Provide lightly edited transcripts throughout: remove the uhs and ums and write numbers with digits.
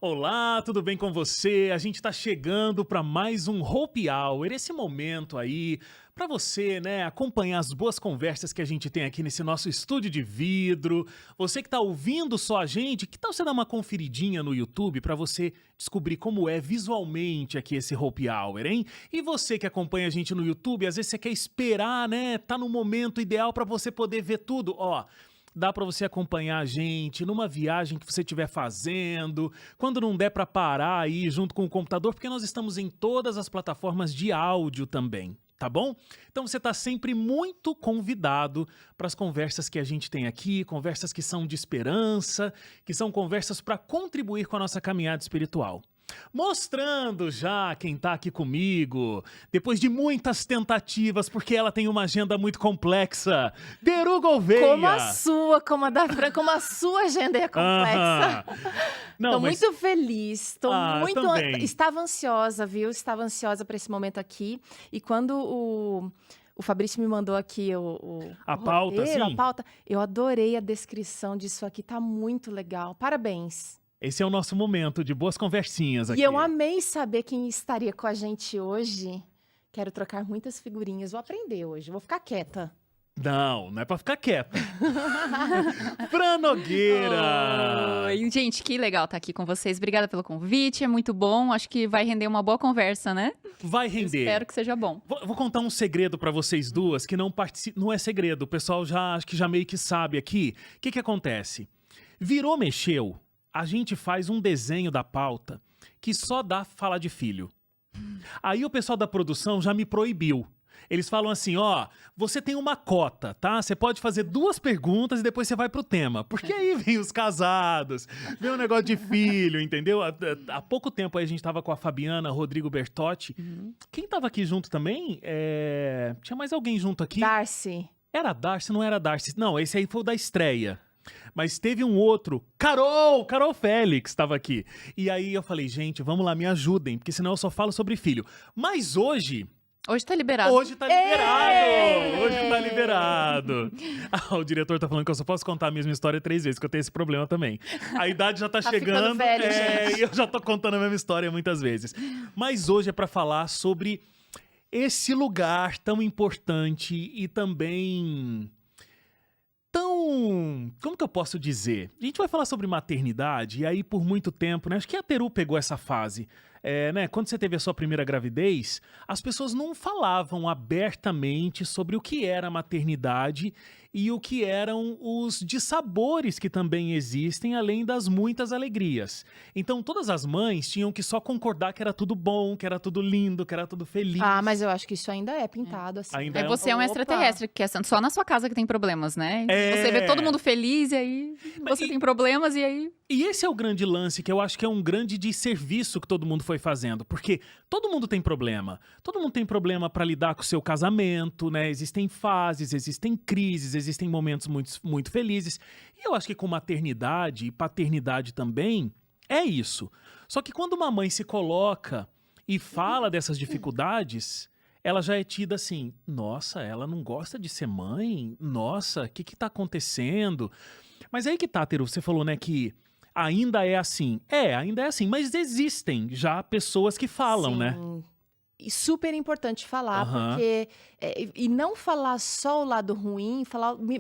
Olá, tudo bem com você? A gente está chegando para mais um Hope Hour, esse momento aí para você, né, acompanhar as boas conversas que a gente tem aqui nesse nosso estúdio de vidro. Você que está ouvindo só a gente, que tal você dar uma conferidinha no YouTube para você descobrir como é visualmente aqui esse Hope Hour, hein? E você que acompanha a gente no YouTube, às vezes você quer esperar, né? Tá no momento ideal para você poder ver tudo, ó. Dá para você acompanhar a gente numa viagem que você estiver fazendo, quando não der para parar aí junto com o computador, porque nós estamos em todas as plataformas de áudio também, tá bom? Então você está sempre muito convidado para as conversas que a gente tem aqui, conversas que são de esperança, que são conversas para contribuir com a nossa caminhada espiritual. Mostrando já quem tá aqui comigo, depois de muitas tentativas, porque ela tem uma agenda muito complexa, Teru Gouveia. Como a sua, como a da Fran, como a sua agenda é complexa. Não, Tô muito feliz, tô muito... também. Estava ansiosa, viu? Estava ansiosa para esse momento aqui. E quando o Fabrício me mandou aqui A pauta, roteiro, sim. a pauta, eu adorei a descrição disso aqui, tá muito legal. Parabéns. Esse é o nosso momento de boas conversinhas aqui. E eu amei saber quem estaria com a gente hoje. Quero trocar muitas figurinhas, vou aprender hoje, vou ficar quieta. Não é pra ficar quieta. Fran Nogueira! Oi, gente, que legal estar aqui com vocês. Obrigada pelo convite, é muito bom. Acho que vai render uma boa conversa, né? Vai render. Espero que seja bom. Vou contar um segredo pra vocês duas, que não é segredo, o pessoal acho que já meio que sabe aqui. O que acontece? Virou, mexeu, a gente faz um desenho da pauta que só dá falar de filho. Aí o pessoal da produção já me proibiu. Eles falam assim, ó, você tem uma cota, tá? Você pode fazer 2 perguntas e depois você vai pro tema. Porque aí vem os casados, vem o negócio de filho, entendeu? Há pouco tempo aí a gente tava com a Fabiana Rodrigo Bertotti. Quem tava aqui junto também? Tinha mais alguém junto aqui? Darcy. Era Darcy, não era Darcy. Não, esse aí foi o da estreia. Mas teve um outro, Carol Félix estava aqui. E aí eu falei, gente, vamos lá, me ajudem, porque senão eu só falo sobre filho. Mas hoje Hoje tá liberado. Hoje tá liberado! Hoje tá liberado! O diretor tá falando que eu só posso contar a mesma história 3 vezes, que eu tenho esse problema também. A idade já tá chegando, ficando velho, gente. e eu já tô contando a mesma história muitas vezes. Mas hoje é pra falar sobre esse lugar tão importante e também como que eu posso dizer? A gente vai falar sobre maternidade, e aí por muito tempo, né? Acho que a Teru pegou essa fase. Né, quando você teve a sua primeira gravidez, as pessoas não falavam abertamente sobre o que era a maternidade e o que eram os dissabores que também existem, além das muitas alegrias. Então todas as mães tinham que só concordar que era tudo bom, que era tudo lindo, que era tudo feliz. Ah, mas eu acho que isso ainda é pintado assim. Ainda Aí você é um Opa. extraterrestre, que é só na sua casa que tem problemas, né? É. Você vê todo mundo feliz e aí você tem problemas e aí... E esse é o grande lance, que eu acho que é um grande desserviço que todo mundo foi fazendo, porque todo mundo tem problema. Todo mundo tem problema para lidar com o seu casamento, né? Existem fases, existem crises, existem momentos muito, muito felizes. E eu acho que com maternidade e paternidade também é isso. Só que quando uma mãe se coloca e fala dessas dificuldades, ela já é tida assim, nossa, ela não gosta de ser mãe? Nossa, o que tá acontecendo? Mas aí que tá, Teru, você falou, né, que ainda é assim. Ainda é assim, mas existem já pessoas que falam, Sim. né? E super importante falar, Aham. porque... e não falar só o lado ruim,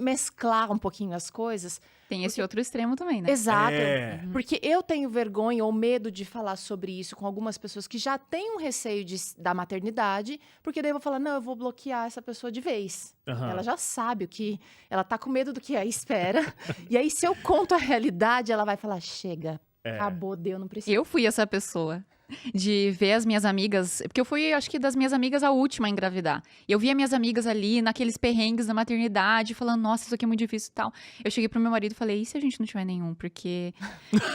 mesclar um pouquinho as coisas. Tem esse outro extremo também, né? Exato. É. Porque eu tenho vergonha ou medo de falar sobre isso com algumas pessoas que já têm um receio da maternidade, porque daí eu vou falar, não, eu vou bloquear essa pessoa de vez. Aham. Ela já sabe o que... Ela tá com medo do que a espera. E aí, se eu conto a realidade, ela vai falar, chega, acabou, deu, não precisa. Eu fui essa pessoa de ver as minhas amigas, porque eu fui, acho que das minhas amigas, a última a engravidar. E eu via minhas amigas ali, naqueles perrengues da maternidade, falando, nossa, isso aqui é muito difícil e tal. Eu cheguei pro meu marido e falei, e se a gente não tiver nenhum? Porque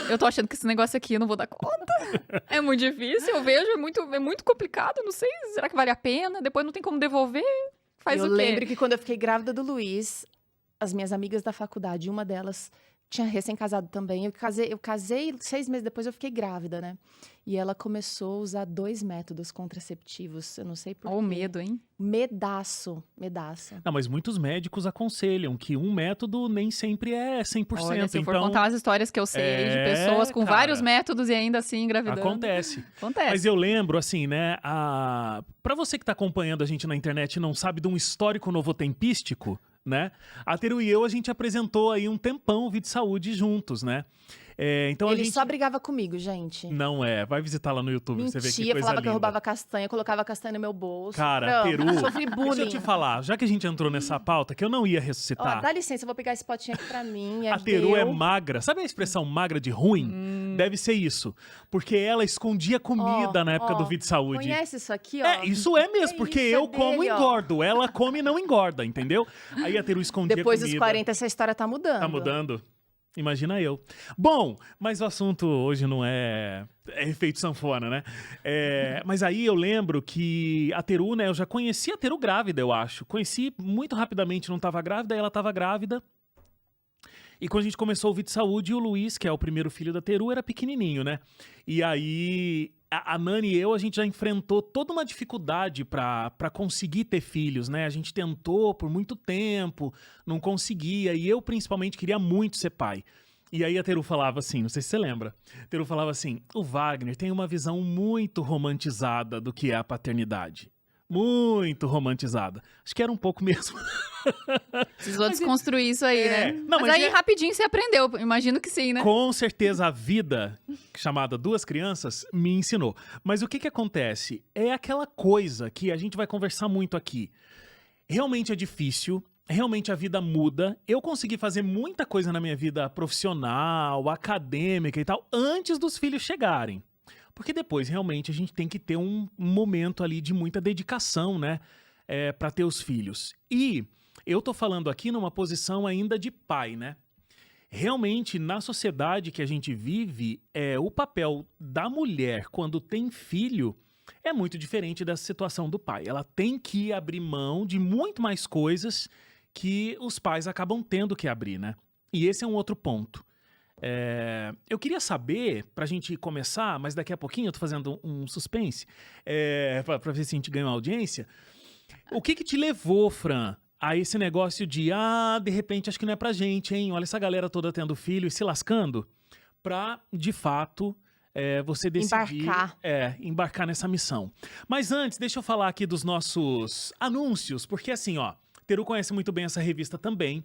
eu tô achando que esse negócio aqui eu não vou dar conta. É muito difícil, eu vejo, é muito complicado, não sei, será que vale a pena? Depois não tem como devolver? Faz Eu o quê? lembro que quando eu fiquei grávida do Luiz, as minhas amigas da faculdade, uma delas tinha recém-casado também. Eu casei 6 meses depois eu fiquei grávida, né? E ela começou a usar 2 métodos contraceptivos. Eu não sei por Ó, o quê. medo, hein? Medaço. Não, mas muitos médicos aconselham que um método nem sempre é 100%. Olha, se eu for então, contar umas histórias que eu sei aí de É, pessoas com cara. vários métodos e ainda assim engravidando. acontece. Acontece. Mas eu lembro, assim, né? Pra você que tá acompanhando a gente na internet e não sabe de um histórico novotempístico, né? A Teru e eu, a gente apresentou aí um tempão o Vida e Saúde juntos, né? Então Ele a gente... só brigava comigo, gente. Não vai visitar lá no YouTube, você vê que Mentia, coisa falava que eu linda. roubava castanha, colocava castanha no meu bolso. Cara, Pronto, Teru, sofri deixa eu bullying. te falar, já que a gente entrou nessa pauta, que eu não ia Ó, ressuscitar, dá licença, eu vou pegar esse potinho aqui pra mim. É a Teru é meu. magra. Sabe a expressão magra de ruim? Deve ser isso. Porque ela escondia comida Ó, na época ó, do Vida e Saúde. Conhece isso aqui, ó? Isso é mesmo, porque isso, é eu como e dele, ó. engordo. Ela come e não engorda, entendeu? Aí a Teru escondia Depois comida. dos 40, essa história tá mudando. Tá mudando. Imagina eu. Bom, mas o assunto hoje não é efeito sanfona, né? Mas aí eu lembro que a Teru, né? Eu já conheci a Teru grávida, eu acho. Conheci muito rapidamente, não tava grávida, aí ela tava grávida. E quando a gente começou o Vida e Saúde, o Luiz, que é o primeiro filho da Teru, era pequenininho, né? E aí, a Nani e eu, a gente já enfrentou toda uma dificuldade pra conseguir ter filhos, né? A gente tentou por muito tempo, não conseguia. E eu, principalmente, queria muito ser pai. E aí a Teru falava assim, não sei se você lembra. A Teru falava assim, o Wagner tem uma visão muito romantizada do que é a paternidade. Muito romantizada. Acho que era um pouco mesmo. Precisou desconstruir isso aí, né? Não, mas mas aí rapidinho você aprendeu. Imagino que sim, né? Com certeza a vida, chamada Duas Crianças, me ensinou. Mas o que acontece? É aquela coisa que a gente vai conversar muito aqui. Realmente é difícil, realmente a vida muda. Eu consegui fazer muita coisa na minha vida profissional, acadêmica e tal, antes dos filhos chegarem. Porque depois, realmente, a gente tem que ter um momento ali de muita dedicação, né? Pra ter os filhos. E eu tô falando aqui numa posição ainda de pai, né? Realmente, na sociedade que a gente vive, o papel da mulher quando tem filho é muito diferente da situação do pai. Ela tem que abrir mão de muito mais coisas que os pais acabam tendo que abrir, né? E esse é um outro ponto. Eu queria saber, pra gente começar, mas daqui a pouquinho eu tô fazendo um suspense, pra ver se a gente ganha uma audiência. O que te levou, Fran, a esse negócio de, de repente acho que não é pra gente, hein? Olha essa galera toda tendo filho e se lascando, pra, de fato, você decidir embarcar nessa missão. Mas antes, deixa eu falar aqui dos nossos anúncios, porque assim, ó, Teru conhece muito bem essa revista também.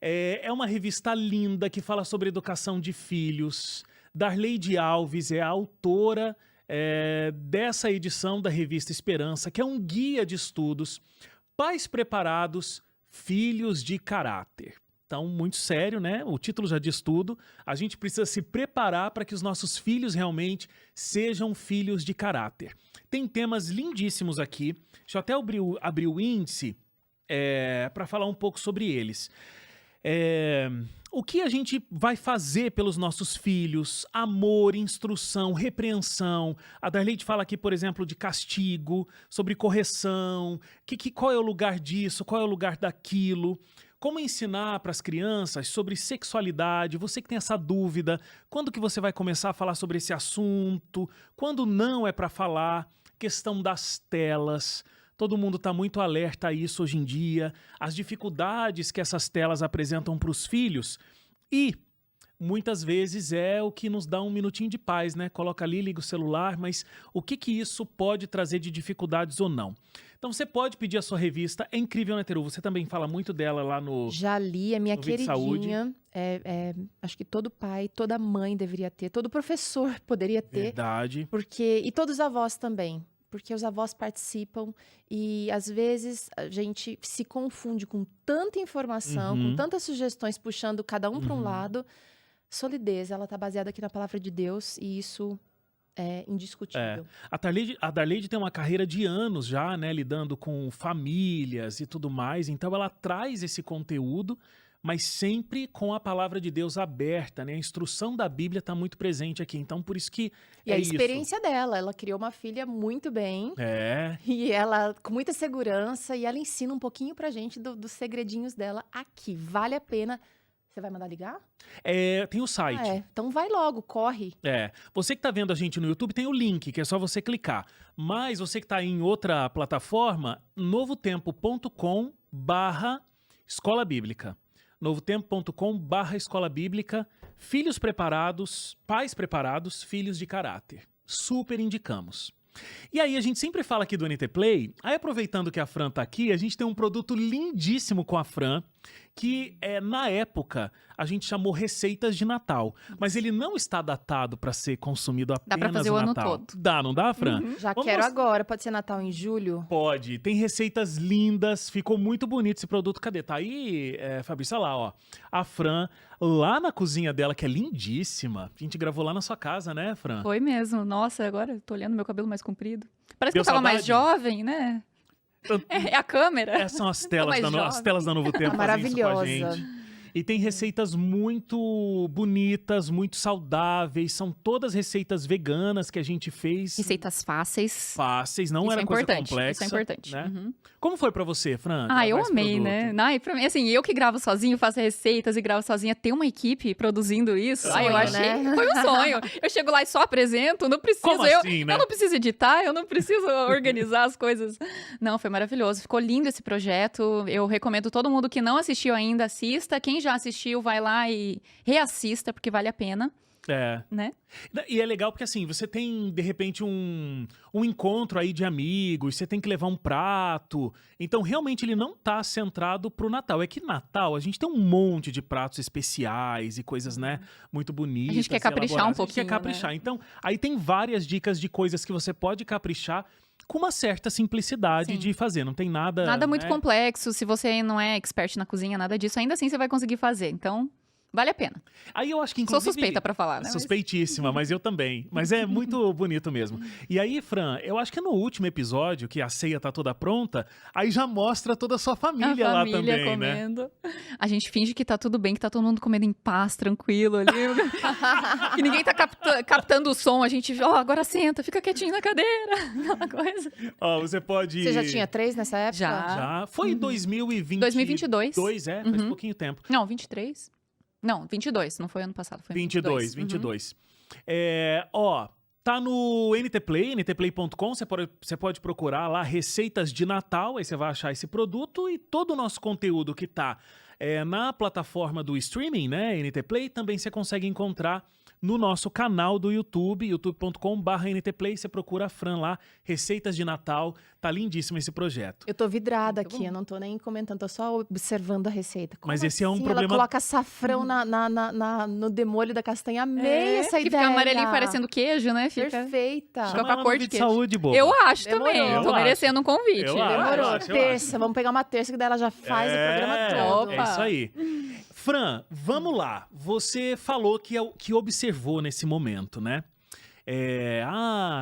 É uma revista linda que fala sobre educação de filhos. Darleide Alves é a autora dessa edição da revista Esperança, que é um guia de estudos. Pais preparados, filhos de caráter. Então, muito sério, né? O título já diz tudo. A gente precisa se preparar para que os nossos filhos realmente sejam filhos de caráter. Tem temas lindíssimos aqui. Deixa eu até abrir o índice para falar um pouco sobre eles. O que a gente vai fazer pelos nossos filhos? Amor, instrução, repreensão. A Darleide fala aqui, por exemplo, de castigo, sobre correção, qual é o lugar disso, qual é o lugar daquilo. Como ensinar para as crianças sobre sexualidade? Você que tem essa dúvida, quando que você vai começar a falar sobre esse assunto? Quando não é para falar? Questão das telas. Todo mundo está muito alerta a isso hoje em dia, as dificuldades que essas telas apresentam para os filhos e muitas vezes é o que nos dá um minutinho de paz, né? Coloca ali, liga o celular, mas o que isso pode trazer de dificuldades ou não? Então você pode pedir a sua revista, é incrível, né, Teru? Você também fala muito dela lá no... Já li, é minha no Vida e Saúde. queridinha. Acho que todo pai, toda mãe deveria ter, todo professor poderia ter. Verdade. E todos os avós também. Porque os avós participam e, às vezes, a gente se confunde com tanta informação, com tantas sugestões puxando cada um para um lado. Solidez, ela está baseada aqui na palavra de Deus e isso é indiscutível. A Darleide tem uma carreira de anos já, né, lidando com famílias e tudo mais, então ela traz esse conteúdo, mas sempre com a palavra de Deus aberta, né? A instrução da Bíblia está muito presente aqui, então por isso que E a experiência dela, ela criou uma filha muito bem. E ela, com muita segurança, e ela ensina um pouquinho pra gente dos segredinhos dela aqui. Vale a pena Você vai mandar ligar? Tem o site. Então vai logo, corre. Você que tá vendo a gente no YouTube, tem o link, que é só você clicar. Mas você que tá aí em outra plataforma, novotempo.com/escola bíblica. novotempo.com/escola bíblica. Filhos preparados, pais preparados, filhos de caráter. Super indicamos. E aí, a gente sempre fala aqui do NT Play, aí aproveitando que a Fran tá aqui, a gente tem um produto lindíssimo com a Fran, que na época a gente chamou Receitas de Natal, mas ele não está datado para ser consumido apenas Dá pra fazer no o ano Natal. todo. Dá, não dá, Fran? Já Vamos quero mostrar- agora. Pode ser Natal em julho? Pode, tem receitas lindas, ficou muito bonito esse produto. Cadê? Tá aí, Fabrício, olha lá, ó. A Fran, lá na cozinha dela, que é lindíssima. A gente gravou lá na sua casa, né, Fran? Foi mesmo. Nossa, agora eu tô olhando meu cabelo mais comprido. Parece Deu que eu tava mais saudade? jovem, né? É a câmera. Essas são as telas, mais as jovem. telas da Novo Tempo fazem isso com a Maravilhosa. gente. E tem receitas muito bonitas, muito saudáveis. São todas receitas veganas que a gente fez. Receitas fáceis. Fáceis, não Isso era é coisa importante. complexa. Isso é importante. Né? Uhum. Como foi pra você, Fran? Ah, eu gravar esse amei, produto? né? Pra mim, assim, eu que gravo sozinho, faço receitas e gravo sozinha, ter uma equipe produzindo isso, eu Sonho, achei, né? foi um sonho. Eu chego lá e só apresento, não preciso, Como assim, né? eu não preciso editar, eu não preciso organizar as coisas. Não, foi maravilhoso, ficou lindo esse projeto, eu recomendo todo mundo que não assistiu ainda, assista, quem já assistiu, vai lá e reassista, porque vale a pena, né? E é legal porque, assim, você tem, de repente, um encontro aí de amigos, você tem que levar um prato. Então, realmente, ele não tá centrado pro Natal. É que Natal, a gente tem um monte de pratos especiais e coisas, né, muito bonitas. A gente quer caprichar elaboradas. um A gente quer pouquinho, caprichar. né? Então, aí tem várias dicas de coisas que você pode caprichar com uma certa simplicidade Sim. de fazer. Não tem nada... Nada muito né? complexo, se você não é expert na cozinha, nada disso, ainda assim você vai conseguir fazer, então vale a pena. Aí eu acho que, Sou inclusive... suspeita pra falar, né? Mas- Suspeitíssima, mas eu também. Mas é muito bonito mesmo. E aí, Fran, eu acho que no último episódio, que a ceia tá toda pronta, aí já mostra toda a sua família, A lá família também, né? comendo. A gente finge que tá tudo bem, que tá todo mundo comendo em paz, tranquilo ali. Que ninguém tá captando o som. A gente, agora senta, fica quietinho na cadeira. Aquela coisa. Ó, você pode... Você já tinha 3 nessa época? Já. Já. Foi em 2020... 2022. Faz pouquinho tempo. Não, 23. Não, 22. Não foi ano passado, foi 22. 22. Tá no NT Play, ntplay.com, você pode procurar lá receitas de Natal, aí você vai achar esse produto e todo o nosso conteúdo que tá na plataforma do streaming, né, NT Play, também você consegue encontrar no nosso canal do YouTube, youtube.com/ntplay, você procura a Fran lá, receitas de Natal, tá lindíssimo esse projeto. Eu tô vidrada Muito aqui, bom. eu não tô nem comentando, tô só observando a receita. Como Mas esse é um assim? problema- Ela coloca açafrão no demolho da castanha. Amei essa que ideia. fica amarelinho parecendo queijo, né? Fica... Perfeita. Fica Chama com a ela cor no de vídeo queijo. saúde, boba. Eu acho Demorou. também. Eu Tô acho. merecendo um convite. Eu acho. Demorou. eu Terça, vamos pegar uma terça que daí ela já faz o programa todo. Opa. É isso aí. Fran, vamos lá. Você falou que observou nesse momento, né?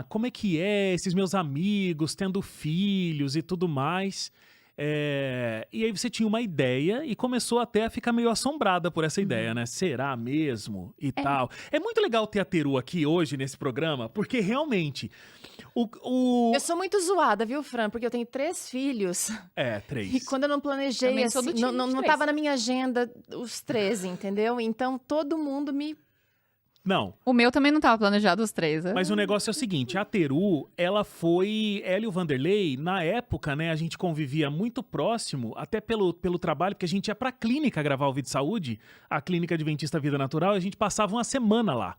Como é que esses meus amigos tendo filhos e tudo mais. E aí você tinha uma ideia e começou até a ficar meio assombrada por essa ideia, né? Será mesmo? E tal. É muito legal ter a Teru aqui hoje nesse programa, porque realmente Eu sou muito zoada, viu, Fran? Porque eu tenho 3 filhos. 3. E quando eu não planejei, Também sou do assim, time não de três. tava na minha agenda os 13, entendeu? Então todo mundo me... Não, O meu também não tava planejado os 3. né? mas o negócio é o seguinte, a Teru, ela e o Vanderlei, na época, né, a gente convivia muito próximo, até pelo trabalho, porque a gente ia pra clínica gravar o Vídeo Saúde, a Clínica Adventista Vida Natural, e a gente passava uma semana lá.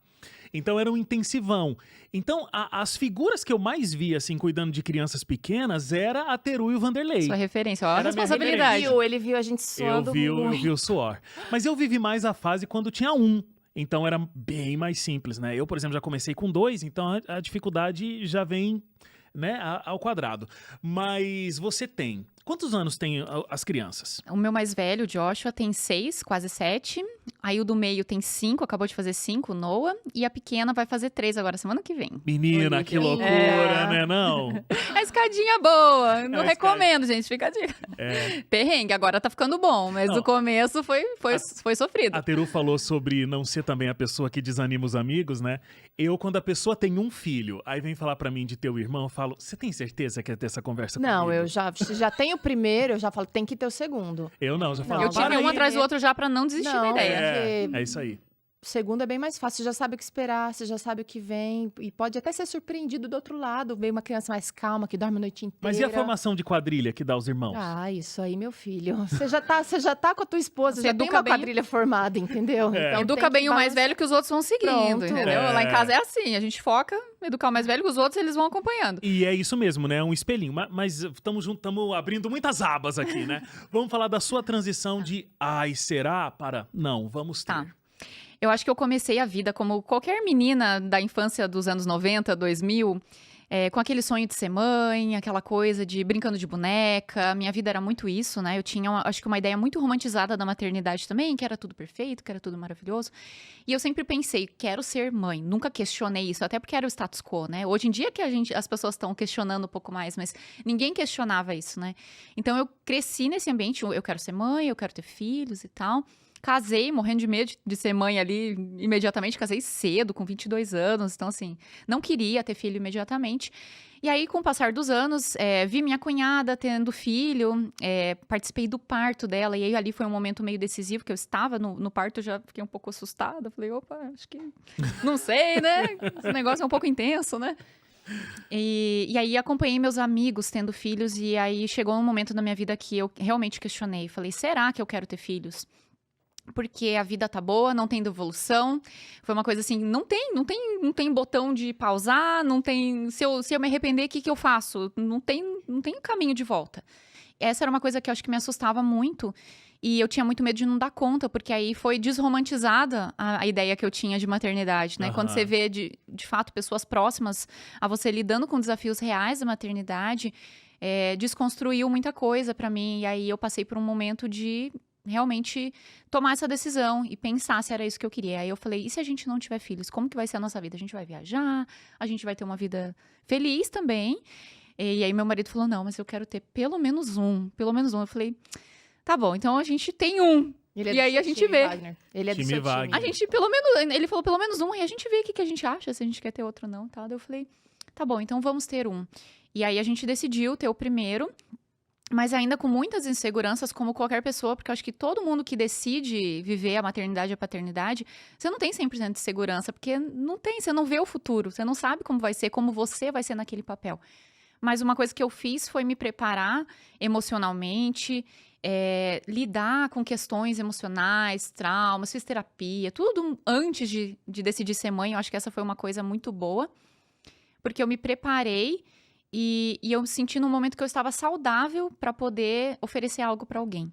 Então era um intensivão. Então, as figuras que eu mais via, assim, cuidando de crianças pequenas, era a Teru e o Vanderlei. Sua referência, ó, a Era a minha responsabilidade. Ele viu a gente suando Eu muito. vi o suor. Mas eu vivi mais a fase quando tinha um. Então era bem mais simples, né? Eu, por exemplo, já comecei com 2, então a dificuldade já vem, né, ao quadrado. Mas você tem... Quantos anos tem as crianças? O meu mais velho, o Joshua, tem 6, quase 7. Aí o do meio tem 5, acabou de fazer 5, o Noah. E a pequena vai fazer 3 agora, semana que vem. Menina, Olivia. que loucura, É. né? Não? A escadinha boa. Não a recomendo, gente. Fica a dica. É. Perrengue, agora tá ficando bom. Mas Não. o começo foi sofrido. A Teru falou sobre não ser também a pessoa que desanima os amigos, né? Uhum. Quando a pessoa tem um filho, aí vem falar pra mim de teu irmão, eu falo, você tem certeza que quer ter essa conversa Não, comigo? eu já tenho o primeiro, eu já falo, tem que ter o segundo. Eu não, já falo, Não, Eu tive para um aí. atrás do outro já pra não desistir da Não, ideia. É isso aí. O segundo é bem mais fácil, você já sabe o que esperar, você já sabe o que vem, e pode até ser surpreendido do outro lado, vem uma criança mais calma, que dorme a noite inteira. Mas e a formação de quadrilha que dá aos irmãos? Ah, isso aí, meu filho. Você já tá com a tua esposa, Você já tem educa uma bem- quadrilha formada, entendeu? Então, Educa tem bem que o mais balancear. velho que os outros vão seguindo, Pronto. entendeu? É. Lá em casa é assim, a gente foca em educar o mais velho que os outros eles vão acompanhando. E é isso mesmo, né? Um espelhinho. Mas estamos abrindo muitas abas aqui, né? Vamos falar da sua transição de ai, será? Para não, vamos ter. Tá. Eu acho que eu comecei a vida como qualquer menina da infância dos anos 90, 2000, com aquele sonho de ser mãe, aquela coisa de brincando de boneca. Minha vida era muito isso, né? Eu tinha, acho que uma ideia muito romantizada da maternidade também, que era tudo perfeito, que era tudo maravilhoso. E eu sempre pensei, quero ser mãe. Nunca questionei isso, até porque era o status quo, né? Hoje em dia que as pessoas estão questionando um pouco mais, mas ninguém questionava isso, né? Então eu cresci nesse ambiente, eu quero ser mãe, eu quero ter filhos e tal. Casei, morrendo de medo de ser mãe ali imediatamente. Casei cedo, com 22 anos. Então, assim, não queria ter filho imediatamente. E aí, com o passar dos anos, vi minha cunhada tendo filho, participei do parto dela. E aí, ali foi um momento meio decisivo, que eu estava no parto, eu já fiquei um pouco assustada. Falei, opa, acho que... Não sei, né? Esse negócio é um pouco intenso, né? E aí, acompanhei meus amigos tendo filhos. E aí, chegou um momento na minha vida que eu realmente questionei. Falei, será que eu quero ter filhos? Porque a vida tá boa, não tem devolução. Foi uma coisa assim, não tem botão de pausar, não tem... Se eu me arrepender, o que eu faço? Não tem caminho de volta. Essa era uma coisa que eu acho que me assustava muito. E eu tinha muito medo de não dar conta, porque aí foi desromantizada a ideia que eu tinha de maternidade, né? Quando você vê, de fato, pessoas próximas a você lidando com desafios reais da maternidade, desconstruiu muita coisa pra mim. E aí eu passei por um momento de... realmente tomar essa decisão e pensar se era isso que eu queria. Aí eu falei, e se a gente não tiver filhos, como que vai ser a nossa vida? A gente vai viajar, a gente vai ter uma vida feliz também. E aí meu marido falou, não, mas eu quero ter pelo menos um. Eu falei, tá bom, então a gente tem um. Ele é E do aí seu a gente time, vê. Wagner. Ele é do Time seu time. Wagner. A gente, pelo menos, ele falou pelo menos um, e a gente vê o que a gente acha, se a gente quer ter outro ou não, tá? Daí eu falei, tá bom, então vamos ter um. E aí a gente decidiu ter o primeiro, mas ainda com muitas inseguranças, como qualquer pessoa, porque eu acho que todo mundo que decide viver a maternidade e a paternidade, você não tem 100% de segurança, porque não tem, você não vê o futuro, você não sabe como vai ser, como você vai ser naquele papel. Mas uma coisa que eu fiz foi me preparar emocionalmente, lidar com questões emocionais, traumas, fiz terapia, tudo antes de decidir ser mãe. Eu acho que essa foi uma coisa muito boa, porque eu me preparei e eu senti no momento que eu estava saudável para poder oferecer algo para alguém.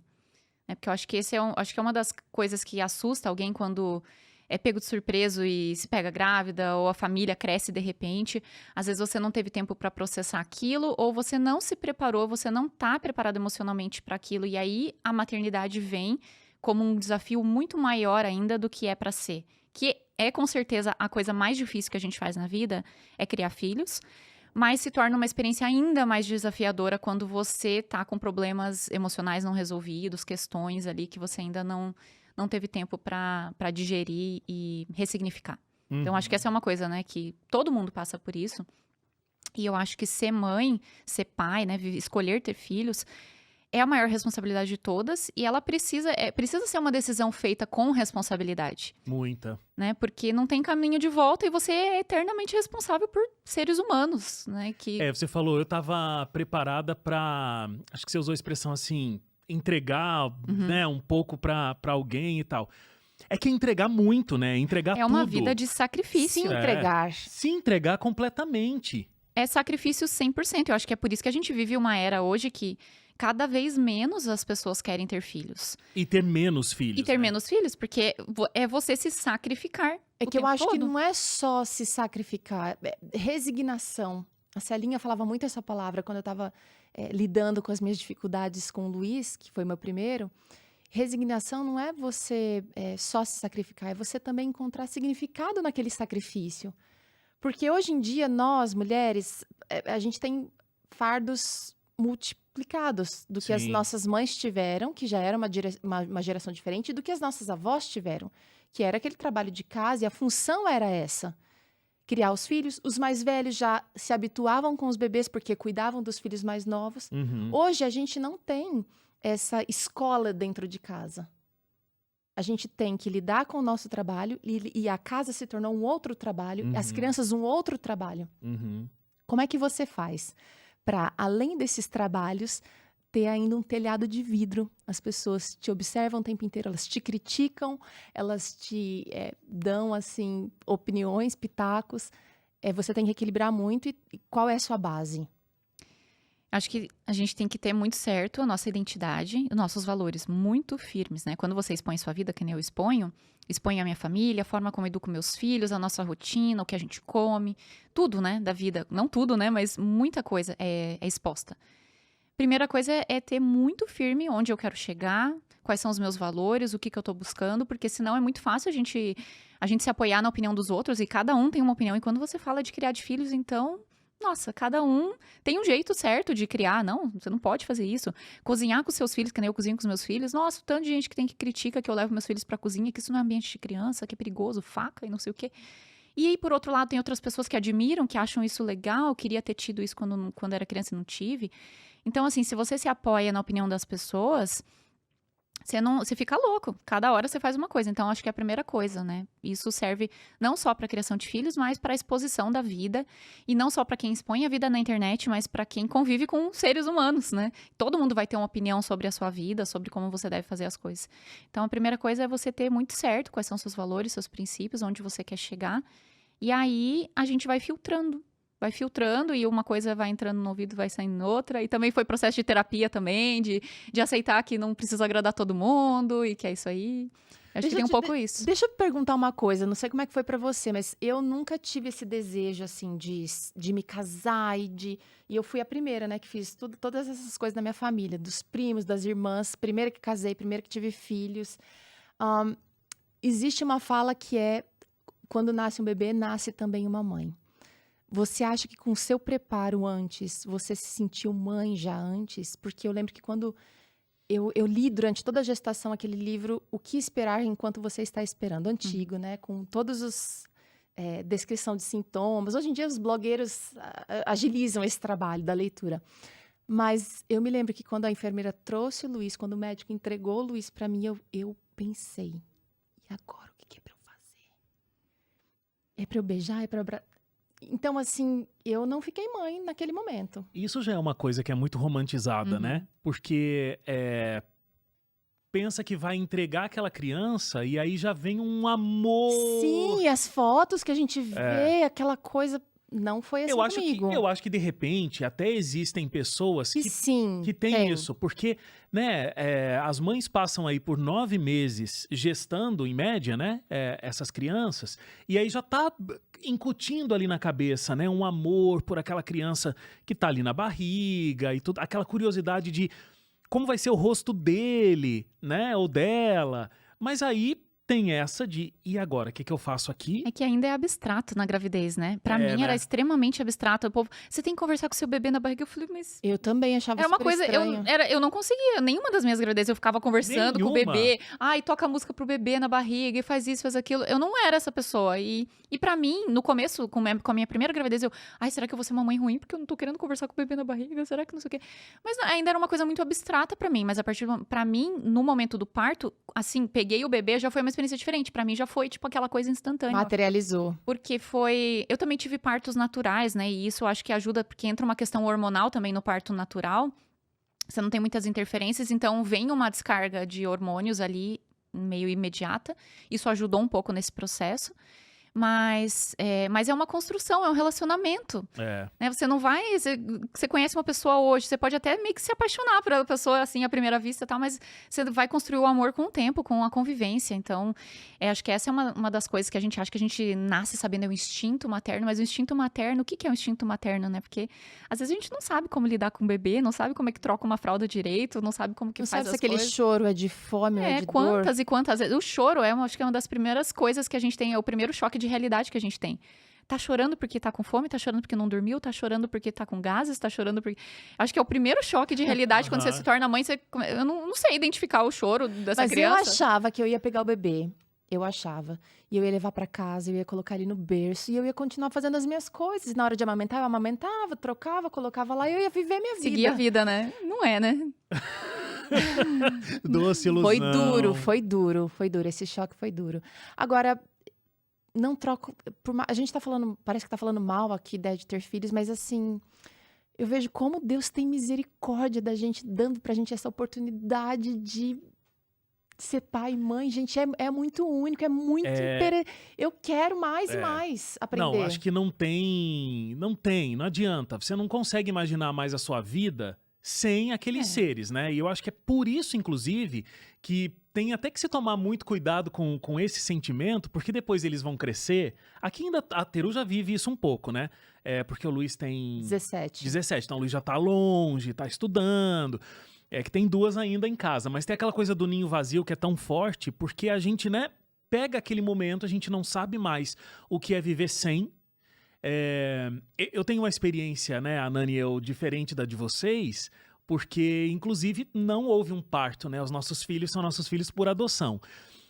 Porque eu acho que acho que é uma das coisas que assusta alguém quando é pego de surpresa e se pega grávida, ou a família cresce de repente. Às vezes você não teve tempo para processar aquilo, ou você não se preparou, você não está preparado emocionalmente para aquilo, e aí a maternidade vem como um desafio muito maior ainda do que é para ser. Que é com certeza a coisa mais difícil que a gente faz na vida, é criar filhos, mas se torna uma experiência ainda mais desafiadora quando você tá com problemas emocionais não resolvidos, questões ali que você ainda não teve tempo para digerir e ressignificar. Então, acho que essa é uma coisa, né, que todo mundo passa por isso. E eu acho que ser mãe, ser pai, né, escolher ter filhos, é a maior responsabilidade de todas. E ela precisa ser uma decisão feita com responsabilidade. Muita. Né, porque não tem caminho de volta e você é eternamente responsável por seres humanos, né, que... Você falou, eu tava preparada pra... Acho que você usou a expressão assim... entregar, né, um pouco pra alguém e tal. É que entregar muito, né? Entregar tudo. É uma vida de sacrifício. Se entregar. Se entregar completamente. É sacrifício 100%. Eu acho que é por isso que a gente vive uma era hoje que cada vez menos as pessoas querem ter filhos. E ter menos filhos. E ter né? menos filhos, porque é você se sacrificar. É que eu acho que todo. não é só se sacrificar, é resignação. A Celinha falava muito essa palavra quando eu estava lidando com as minhas dificuldades com o Luiz, que foi meu primeiro. Resignação não é você só se sacrificar, é você também encontrar significado naquele sacrifício. Porque hoje em dia, nós, mulheres, a gente tem fardos multiplicados do que as Sim. nossas mães tiveram, que já era uma geração diferente, do que as nossas avós tiveram, que era aquele trabalho de casa e a função era essa. Criar os filhos, os mais velhos já se habituavam com os bebês porque cuidavam dos filhos mais novos. Uhum. Hoje a gente não tem essa escola dentro de casa. a gente tem que lidar com o nosso trabalho e a casa se tornou um outro trabalho, as crianças um outro trabalho. Como é que você faz para, além desses trabalhos, ter ainda um telhado de vidro? As pessoas te observam o tempo inteiro, elas te criticam, elas te dão, assim, opiniões, pitacos. Você tem que equilibrar muito. E qual é a sua base? Acho que a gente tem que ter muito certo a nossa identidade, os nossos valores muito firmes, né? Quando você expõe sua vida, que nem eu exponho a minha família, a forma como eu educo meus filhos, a nossa rotina, o que a gente come, tudo, né, da vida. Não tudo, né, mas muita coisa é exposta. Primeira coisa é ter muito firme onde eu quero chegar, quais são os meus valores, o que eu tô buscando, porque senão é muito fácil a gente se apoiar na opinião dos outros, e cada um tem uma opinião. E quando você fala de criar de filhos, então... Nossa, cada um tem um jeito certo de criar. Não, você não pode fazer isso. Cozinhar com seus filhos, que nem eu cozinho com os meus filhos. Nossa, o tanto de gente que tem que critica que eu levo meus filhos pra cozinha, que isso não é ambiente de criança, que é perigoso, faca e não sei o quê. E aí, por outro lado, tem outras pessoas que admiram, que acham isso legal. Queria ter tido isso quando era criança e não tive. Então, assim, se você se apoia na opinião das pessoas... Você fica louco. Cada hora você faz uma coisa. Então, acho que é a primeira coisa, né? Isso serve não só para a criação de filhos, mas para a exposição da vida. E não só para quem expõe a vida na internet, mas para quem convive com seres humanos, né? Todo mundo vai ter uma opinião sobre a sua vida, sobre como você deve fazer as coisas. Então, a primeira coisa é você ter muito certo quais são seus valores, seus princípios, onde você quer chegar. E aí, a gente vai filtrando. Vai filtrando e uma coisa vai entrando no ouvido, vai saindo noutra. E também foi processo de terapia também, de aceitar que não precisa agradar todo mundo e que é isso aí. Acho que tem um pouco isso. Deixa eu perguntar uma coisa, não sei como é que foi pra você, mas eu nunca tive esse desejo, assim, de me casar e eu fui a primeira, né, que fiz todas essas coisas na minha família, dos primos, das irmãs, primeira que casei, primeira que tive filhos. Existe uma fala que é, quando nasce um bebê, nasce também uma mãe. Você acha que com o seu preparo antes, você se sentiu mãe já antes? Porque eu lembro que quando eu li durante toda a gestação aquele livro, O que Esperar Enquanto Você Está Esperando, antigo, né? Com todos os... descrição de sintomas. Hoje em dia os blogueiros agilizam esse trabalho da leitura. Mas eu me lembro que quando a enfermeira trouxe o Luiz, quando o médico entregou o Luiz para mim, eu pensei, e agora o que é para eu fazer? É para eu beijar? É para... Então, assim, eu não fiquei mãe naquele momento. Isso já é uma coisa que é muito romantizada, né? Porque pensa que vai entregar aquela criança e aí já vem um amor. Sim, e as fotos que a gente vê, aquela coisa... Não foi assim comigo. Eu acho que, de repente, até existem pessoas que têm isso. Porque, né, as mães passam aí por 9 meses gestando, em média, né, essas crianças. E aí já tá incutindo ali na cabeça, né, um amor por aquela criança que tá ali na barriga e tudo. Aquela curiosidade de como vai ser o rosto dele, né, ou dela. Mas aí... tem essa de, e agora, o que eu faço aqui? É que ainda é abstrato na gravidez, né? Pra mim era extremamente abstrato. O povo, você tem que conversar com seu bebê na barriga. Eu falei, mas... Eu também achava era uma super coisa, estranho. eu não conseguia. Nenhuma das minhas gravidezes eu ficava conversando com o bebê. Ai, toca música pro bebê na barriga e faz isso, faz aquilo. Eu não era essa pessoa. E pra mim, no começo, com a minha primeira gravidez, ai, será que eu vou ser uma mãe ruim? Porque eu não tô querendo conversar com o bebê na barriga? Será que não sei o quê? Mas ainda era uma coisa muito abstrata pra mim. Mas pra mim, no momento do parto, assim, peguei o bebê, já foi uma experiência diferente. Pra mim, já foi, tipo, aquela coisa instantânea. Materializou. Porque foi... Eu também tive partos naturais, né? E isso eu acho que ajuda, porque entra uma questão hormonal também no parto natural. Você não tem muitas interferências, então vem uma descarga de hormônios ali, meio imediata. Isso ajudou um pouco nesse processo. Mas é uma construção, é um relacionamento. Né? Você não vai... Você conhece uma pessoa hoje, você pode até meio que se apaixonar por pessoa, assim, à primeira vista e tal, mas você vai construir o amor com o tempo, com a convivência. Então, acho que essa é uma das coisas que a gente acha que a gente nasce sabendo, é o instinto materno, mas o instinto materno, o que é o instinto materno, né? Porque, às vezes, a gente não sabe como lidar com o bebê, não sabe como é que troca uma fralda direito, não sabe como que faz as coisas. Não sabe se aquele choro é de fome ou é de quantas dor. E quantas vezes. O choro acho que é uma das primeiras coisas que a gente tem, é o primeiro choque de realidade que a gente tem. Tá chorando porque tá com fome, tá chorando porque não dormiu, tá chorando porque tá com gases, tá chorando porque... Acho que é o primeiro choque de realidade quando você se torna mãe. Eu não sei identificar o choro dessa criança. Mas eu achava que eu ia pegar o bebê. Eu achava. E eu ia levar pra casa, eu ia colocar ele no berço e eu ia continuar fazendo as minhas coisas. Na hora de amamentar, eu amamentava, trocava, colocava lá e eu ia viver minha vida. Seguir a vida, né? Não é, né? Doce ilusão. Foi duro. Esse choque foi duro. Agora, não troco. A gente tá falando, parece que tá falando mal aqui, né, de ter filhos, mas assim, eu vejo como Deus tem misericórdia da gente, dando pra gente essa oportunidade de ser pai e mãe. Gente, é muito único, é muito. Eu quero mais e mais aprender. Não, acho que não adianta. Você não consegue imaginar mais a sua vida sem aqueles seres, né? E eu acho que é por isso, inclusive, que tem até que se tomar muito cuidado com esse sentimento, porque depois eles vão crescer. Aqui ainda a Teru já vive isso um pouco, né? Porque o Luiz tem 17. Então o Luiz já tá longe, tá estudando. É que tem 2 ainda em casa, mas tem aquela coisa do ninho vazio que é tão forte, porque a gente, né, pega aquele momento, a gente não sabe mais o que é viver sem. Eu tenho uma experiência, né, a Nani e eu, diferente da de vocês, porque, inclusive, não houve um parto, né? Os nossos filhos são nossos filhos por adoção.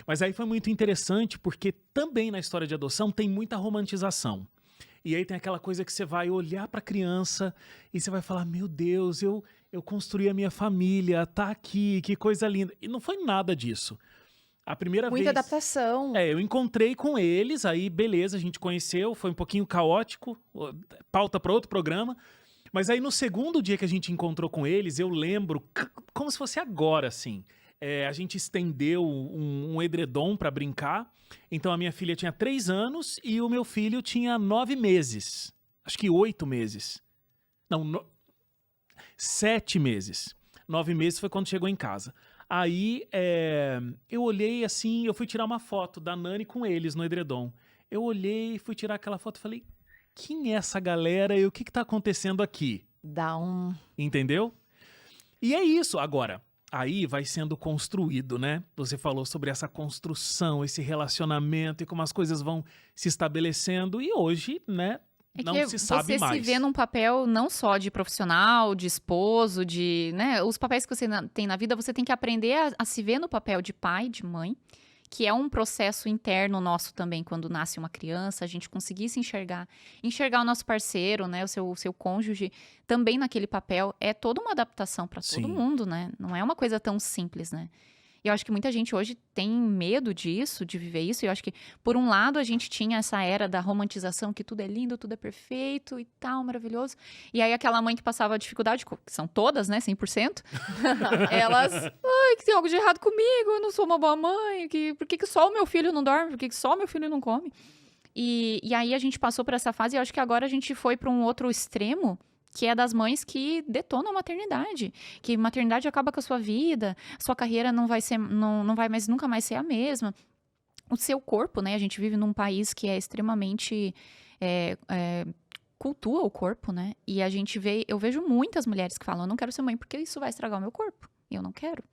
Mas aí foi muito interessante, porque também na história de adoção tem muita romantização. E aí tem aquela coisa que você vai olhar para a criança e você vai falar, meu Deus, eu construí a minha família, tá aqui, que coisa linda. E não foi nada disso. A primeira vez... Muita adaptação. Eu encontrei com eles, aí beleza, a gente conheceu, foi um pouquinho caótico, pauta para outro programa. Mas aí no segundo dia que a gente encontrou com eles, eu lembro, como se fosse agora, assim. A gente estendeu um edredom para brincar. Então a minha filha tinha 3 anos e o meu filho tinha 9 meses. Acho que 8 meses. Não, 7 meses. 9 meses foi quando chegou em casa. Aí eu olhei assim, eu fui tirar uma foto da Nani com eles no edredom. Eu olhei, fui tirar aquela foto e falei, quem é essa galera e o que tá acontecendo aqui? Entendeu? E é isso. Agora, aí vai sendo construído, né? Você falou sobre essa construção, esse relacionamento e como as coisas vão se estabelecendo. E hoje, né, não se sabe mais. Você se vê num papel não só de profissional, de esposo, né? Os papéis que você tem na vida, você tem que aprender a se ver no papel de pai, de mãe, que é um processo interno nosso também, quando nasce uma criança, a gente conseguir se enxergar o nosso parceiro, né, o seu cônjuge, também naquele papel, é toda uma adaptação para todo mundo, né? Não é uma coisa tão simples, né? E eu acho que muita gente hoje tem medo disso, de viver isso. E eu acho que, por um lado, a gente tinha essa era da romantização, que tudo é lindo, tudo é perfeito e tal, maravilhoso. E aí aquela mãe que passava dificuldade, que são todas, né, 100%, elas, que tem algo de errado comigo, eu não sou uma boa mãe, por que só o meu filho não dorme, por que só o meu filho não come? E aí a gente passou por essa fase e eu acho que agora a gente foi para um outro extremo, que é das mães que detonam a maternidade, que maternidade acaba com a sua vida, sua carreira não vai mais nunca mais ser a mesma. O seu corpo, né? A gente vive num país que é extremamente cultua o corpo, né? E eu vejo muitas mulheres que falam, eu não quero ser mãe porque isso vai estragar o meu corpo. E eu não quero.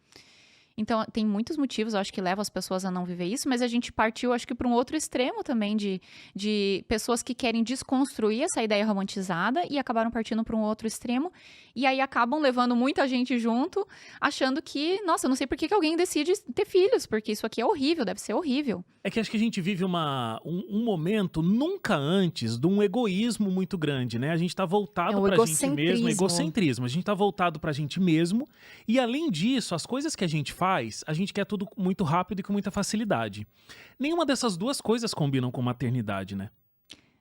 Então, tem muitos motivos, eu acho, que levam as pessoas a não viver isso, mas a gente partiu, acho que, para um outro extremo também de pessoas que querem desconstruir essa ideia romantizada e acabaram partindo para um outro extremo, e aí acabam levando muita gente junto, achando que, nossa, eu não sei por que alguém decide ter filhos, porque isso aqui é horrível, deve ser horrível. É que acho que a gente vive um momento nunca antes de um egoísmo muito grande, né? A gente tá voltado pra gente mesmo, egocentrismo. A gente tá voltado pra gente mesmo, e além disso, as coisas que a gente faz, a gente quer tudo muito rápido e com muita facilidade. Nenhuma dessas duas coisas combinam com maternidade, né?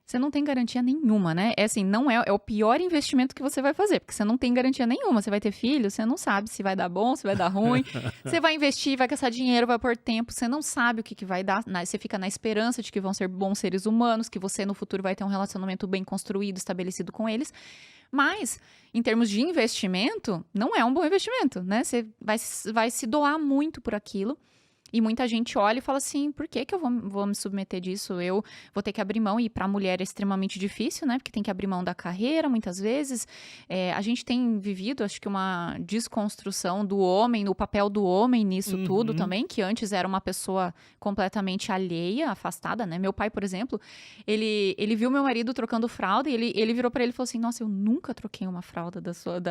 Você não tem garantia nenhuma, né? Não é o pior investimento que você vai fazer, porque você não tem garantia nenhuma. Você vai ter filho, você não sabe se vai dar bom, se vai dar ruim. Você vai investir, vai gastar dinheiro, vai pôr tempo, você não sabe o que vai dar. Você fica na esperança de que vão ser bons seres humanos, que você no futuro vai ter um relacionamento bem construído, estabelecido com eles. Mas, em termos de investimento, não é um bom investimento, né? Você vai se doar muito por aquilo. E muita gente olha e fala assim, por que eu vou me submeter disso? Eu vou ter que abrir mão, e para a mulher é extremamente difícil, né? Porque tem que abrir mão da carreira, muitas vezes. A gente tem vivido, acho que, uma desconstrução do homem, no papel do homem nisso tudo também, que antes era uma pessoa completamente alheia, afastada, né? Meu pai, por exemplo, ele viu meu marido trocando fralda e ele virou para ele e falou assim, nossa, eu nunca troquei uma fralda da sua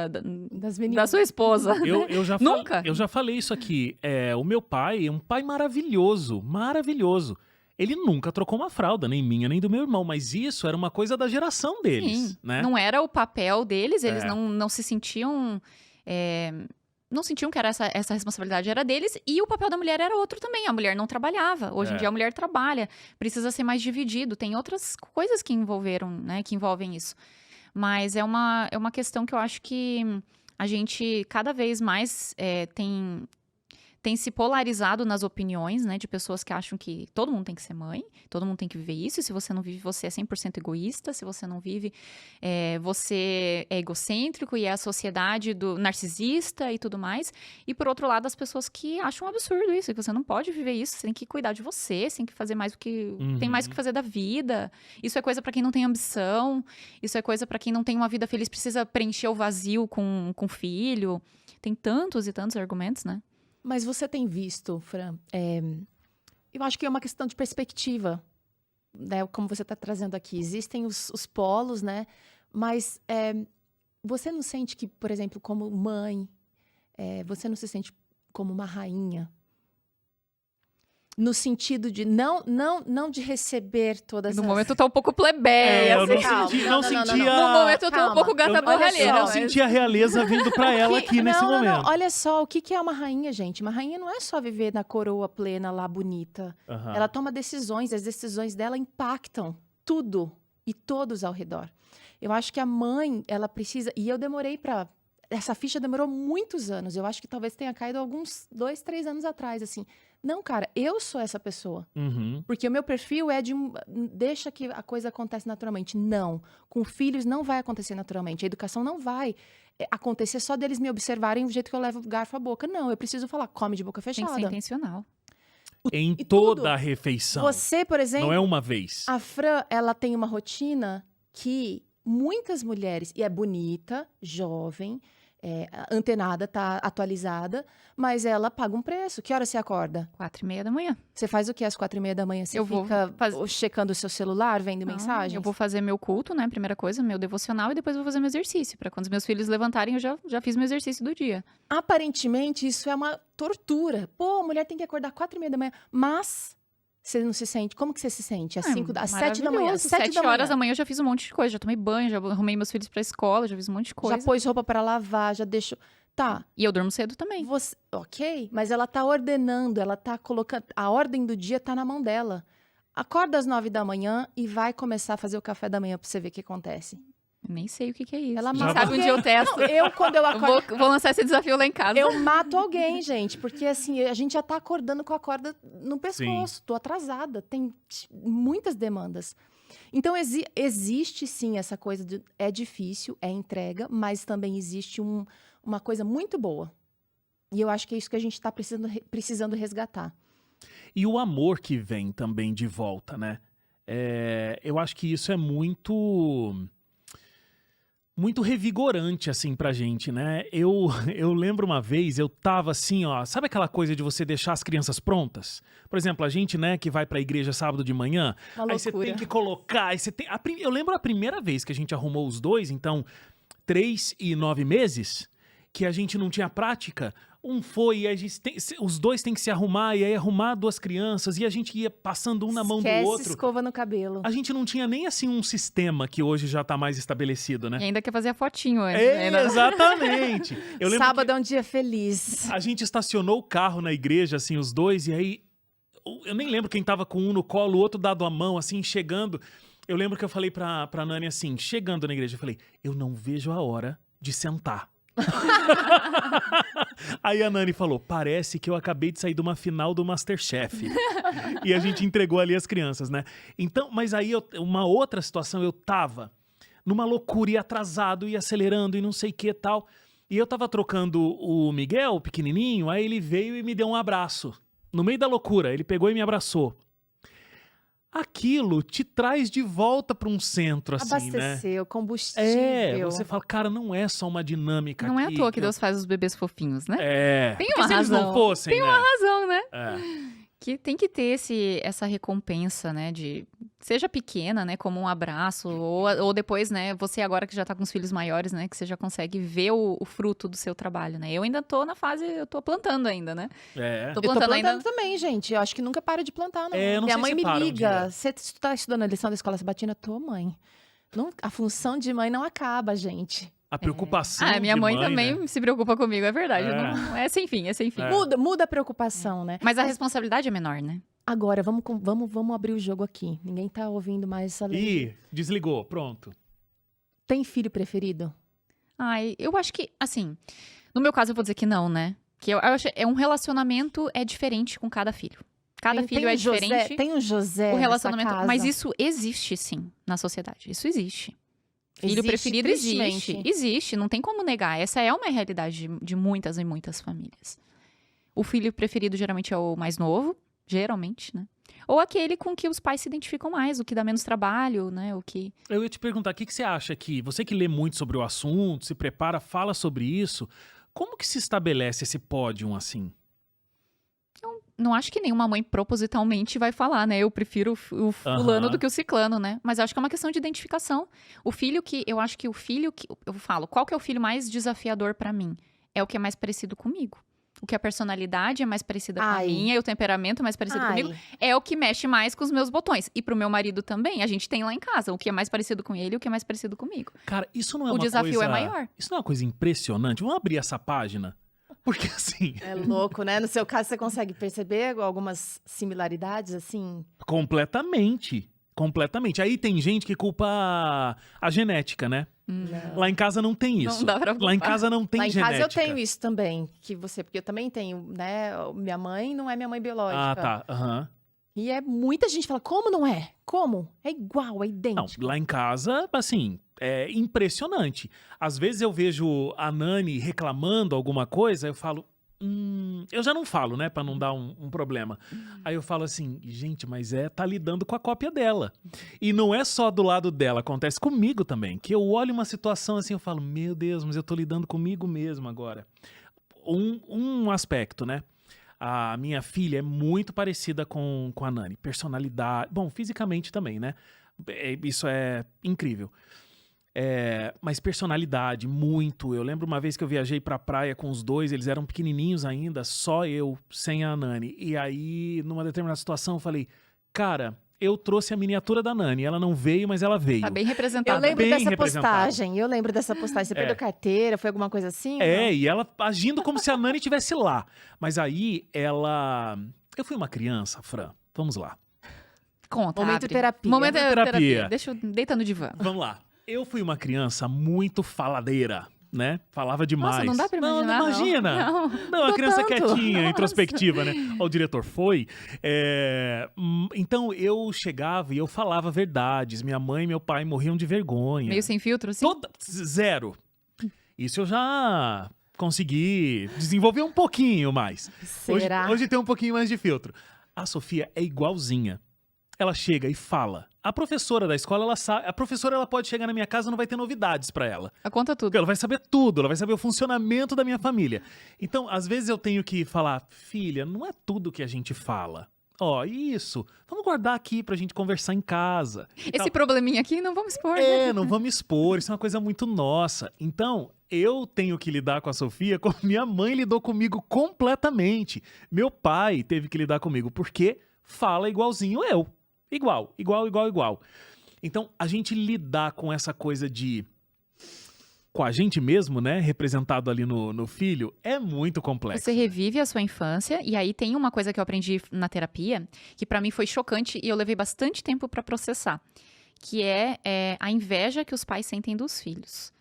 esposa. Nunca? Eu já falei isso aqui. O meu pai é um pai maravilhoso, maravilhoso. Ele nunca trocou uma fralda, nem minha, nem do meu irmão, mas isso era uma coisa da geração deles, Sim, né? Não era o papel deles, eles não se sentiam... não sentiam que era essa responsabilidade era deles, e o papel da mulher era outro também. A mulher não trabalhava. Hoje em dia a mulher trabalha, precisa ser mais dividido. Tem outras coisas que envolveram, né, que envolvem isso. Mas é uma questão que eu acho que a gente cada vez mais tem se polarizado nas opiniões, né, de pessoas que acham que todo mundo tem que ser mãe, todo mundo tem que viver isso, e se você não vive, você é 100% egoísta, se você não vive, você é egocêntrico e é a sociedade do narcisista e tudo mais. E por outro lado, as pessoas que acham um absurdo isso, que você não pode viver isso, você tem que cuidar de você, você tem que fazer mais do que... Tem mais o que fazer da vida. Isso é coisa pra quem não tem ambição, isso é coisa pra quem não tem uma vida feliz, precisa preencher o vazio com filho. Tem tantos e tantos argumentos, né? Mas você tem visto, Fran, eu acho que é uma questão de perspectiva, né? Como você está trazendo aqui. Existem os polos, né? Mas você não sente que, por exemplo, como mãe, você não se sente como uma rainha? No sentido de não de receber todas No as... momento tá um pouco plebeia. Eu não Calma, senti, não, não não, sentia... No momento eu tô um Calma. pouco gata Eu borralheira. não mas- senti a realeza vindo pra ela aqui nesse momento. Olha só, o que é uma rainha, gente? Uma rainha não é só viver na coroa plena lá, bonita. Aham. Ela toma decisões, as decisões dela impactam tudo e todos ao redor. Eu acho que a mãe, ela precisa... E eu demorei para... Essa ficha demorou muitos anos. Eu acho que talvez tenha caído alguns 2, 3 anos atrás, assim. Não, cara, eu sou essa pessoa. Uhum. Porque o meu perfil é de deixa que a coisa acontece naturalmente. Não. Com filhos não vai acontecer naturalmente. A educação não vai acontecer só deles me observarem do jeito que eu levo o garfo à boca. Não, eu preciso falar, come de boca Tem fechada. que ser intencional. Em e toda tudo. a refeição. Você, por exemplo, Não é uma vez. a Fran, ela tem uma rotina que muitas mulheres, e é bonita, jovem, antenada, tá atualizada, mas ela paga um preço. Que hora você acorda? 4:30 da manhã. Você faz o quê às 4:30 da manhã? Você Eu vou fica fazer- checando o seu celular, vendo Não, mensagens? Eu vou fazer meu culto, né? Primeira coisa, meu devocional, e depois vou fazer meu exercício. Pra quando os meus filhos levantarem, eu já fiz meu exercício do dia. Aparentemente, isso é uma tortura. Pô, a mulher tem que acordar 4:30 da manhã. Mas você não se sente... Como que você se sente? Às 7 da manhã. Maravilhoso. 7 horas da manhã eu já fiz um monte de coisa. Já tomei banho, já arrumei meus filhos pra escola, já fiz um monte de coisa. Já pôs roupa para lavar, já deixou... Tá, E eu durmo cedo também. ok, mas ela tá ordenando, ela tá colocando... A ordem do dia tá na mão dela. Acorda às 9 da manhã e vai começar a fazer o café da manhã pra você ver o que acontece. Eu nem sei o que é isso. Ela Quem mata sabe um alguém. dia eu testo. Não, quando eu Eu acordo... vou lançar esse desafio lá em casa. Eu mato alguém, gente, porque assim, a gente já tá acordando com a corda no pescoço. Tô atrasada, tem muitas demandas. Então, existe sim essa coisa de... É difícil, é entrega, mas também existe uma coisa muito boa. E eu acho que é isso que a gente tá precisando resgatar. E o amor que vem também de volta, né? Eu acho que isso é muito revigorante, assim, pra gente, né? Eu lembro uma vez, eu tava assim, ó... Sabe aquela coisa de você deixar as crianças prontas? Por exemplo, a gente, né, que vai pra igreja sábado de manhã... Uma Aí você loucura. tem que colocar... Aí você tem, eu lembro a primeira vez que a gente arrumou os dois, então... 3 e 9 meses... Que a gente não tinha prática... e a gente os dois têm que se arrumar, e aí arrumar 2 crianças, e a gente ia passando um na mão do Esquece outro. escova no cabelo. A gente não tinha nem assim um sistema que hoje já tá mais estabelecido, né? E ainda quer fazer a fotinho antes. né? Exatamente. Eu lembro Sábado é um dia feliz. que a gente estacionou o carro na igreja, assim, os dois, e aí eu nem lembro quem tava com um no colo, o outro dado a mão, assim, chegando. Eu lembro que eu falei pra Nani assim, chegando na igreja, eu falei, eu não vejo a hora de sentar. Aí a Nani falou, parece que eu acabei de sair de uma final do MasterChef. E a gente entregou ali as crianças, né? Então, mas aí uma outra situação, eu tava numa loucura e atrasado e acelerando e não sei o que e tal. E eu tava trocando o Miguel, pequenininho, aí ele veio e me deu um abraço. No meio da loucura, ele pegou e me abraçou. Aquilo te traz de volta para um centro, assim, né? Abasteceu, combustível. Você fala, cara, não é só uma dinâmica Não é à aqui toa que Deus faz os bebês fofinhos, né? Tem porque uma se eles não razão. fossem, Tem né? uma razão, né? É. Que tem que ter essa recompensa, né? Seja pequena, né? Como um abraço. Ou depois, né? Você agora que já tá com os filhos maiores, né? Que você já consegue ver o fruto do seu trabalho, né? Eu ainda tô na fase, eu tô plantando ainda, né? Tô Eu tô plantando ainda. plantando também, gente. Eu acho que nunca para de plantar, não. É, eu não Minha sei mãe se me para um liga. dia. Você tá estudando a lição da escola sabatina? Tô, mãe. A função de mãe não acaba, gente. A preocupação minha de mãe né? também se preocupa comigo, é verdade. É. Não, é sem fim, é sem fim. É. Muda a preocupação, né? Mas a responsabilidade é menor, né? Agora, vamos abrir o jogo aqui. Ninguém tá ouvindo mais essa lei. Ih, desligou, pronto. Tem filho preferido? Ai, eu acho que, assim, no meu caso eu vou dizer que não, né? Que eu acho um relacionamento é diferente com cada filho. Cada filho é diferente. Tem um José O relacionamento, nessa casa? mas isso existe sim na sociedade. Isso existe. Filho Existe, preferido existe. tristemente. Existe, não tem como negar. Essa é uma realidade de muitas e muitas famílias. O filho preferido geralmente é o mais novo, geralmente, né? Ou aquele com que os pais se identificam mais, o que dá menos trabalho, né? O que... Eu ia te perguntar, o que você acha que, você que lê muito sobre o assunto, se prepara, fala sobre isso, como que se estabelece esse pódio assim? Não acho que nenhuma mãe propositalmente vai falar, né? Eu prefiro o fulano do que o ciclano, né? Mas acho que é uma questão de identificação. Eu acho que o filho que eu falo, qual que é o filho mais desafiador pra mim? É o que é mais parecido comigo. O que a personalidade é mais parecida com a minha e o temperamento é mais parecido comigo, é o que mexe mais com os meus botões. E pro meu marido também, a gente tem lá em casa o que é mais parecido com ele e o que é mais parecido comigo. Cara, isso não é O uma desafio coisa... é maior. Isso não é uma coisa impressionante? Vamos abrir essa página? Porque assim... É louco, né? No seu caso, você consegue perceber algumas similaridades, assim? Completamente. Completamente. Aí tem gente que culpa a genética, né? Não. Lá em casa não tem isso. Não dá pra culpar. Lá em casa não tem Lá em genética. casa eu tenho isso também, porque eu também tenho, né? Minha mãe não é minha mãe biológica. Ah, tá. Aham. E muita gente fala, como não é? Como? É igual, é Não, idêntico. lá em casa, assim, é impressionante. Às vezes eu vejo a Nani reclamando alguma coisa, eu falo... eu já não falo, né, pra não dar um problema. Aí eu falo assim, gente, mas tá lidando com a cópia dela. E não é só do lado dela, acontece comigo também. Que eu olho uma situação assim, eu falo, meu Deus, mas eu tô lidando comigo mesmo agora. Um aspecto, né? A minha filha é muito parecida com a Nani. Personalidade, bom, fisicamente também, né? Isso é incrível. Mas personalidade, muito. Eu lembro uma vez que eu viajei pra praia com os dois, eles eram pequenininhos ainda, só eu, sem a Nani. E aí, numa determinada situação, eu falei, cara, eu trouxe a miniatura da Nani. Ela não veio, mas ela veio. Tá bem Eu representado. lembro bem dessa representado. postagem, Você perdeu carteira, foi alguma coisa assim? Não? E ela agindo como se a Nani estivesse lá. Mas aí, ela... Eu fui uma criança, Fran. Vamos lá. Conta, Momento abre. terapia. Momento Terapia. terapia. Deita no divã. Vamos lá. Eu fui uma criança muito faladeira, né? Falava demais. Nossa, não dá pra imaginar. Não imagina. Não. Não, uma Tô criança tanto. quietinha, Nossa. introspectiva, né? O diretor foi. Então eu chegava e eu falava verdades. Minha mãe e meu pai morriam de vergonha. Meio sem filtro, assim? Zero. Isso eu já consegui desenvolver um pouquinho mais. Será? Hoje tem um pouquinho mais de filtro. A Sofia é igualzinha. Ela chega e fala. A professora da escola, ela sabe. A professora, ela pode chegar na minha casa e não vai ter novidades pra ela. Conta tudo. Porque ela vai saber tudo, ela vai saber o funcionamento da minha família. Então, às vezes eu tenho que falar, filha, não é tudo que a gente fala. Ó, isso. Vamos guardar aqui pra gente conversar em casa. e Esse tal. probleminha aqui, não vamos expor, né? Não vamos expor, isso é uma coisa muito nossa. Então, eu tenho que lidar com a Sofia como minha mãe lidou comigo completamente. Meu pai teve que lidar comigo, porque fala igualzinho eu. Igual. Então, a gente lidar com essa coisa com a gente mesmo, né? Representado ali no filho, é muito complexo. Você revive a sua infância, e aí tem uma coisa que eu aprendi na terapia, que pra mim foi chocante e eu levei bastante tempo pra processar, que é a inveja que os pais sentem dos filhos.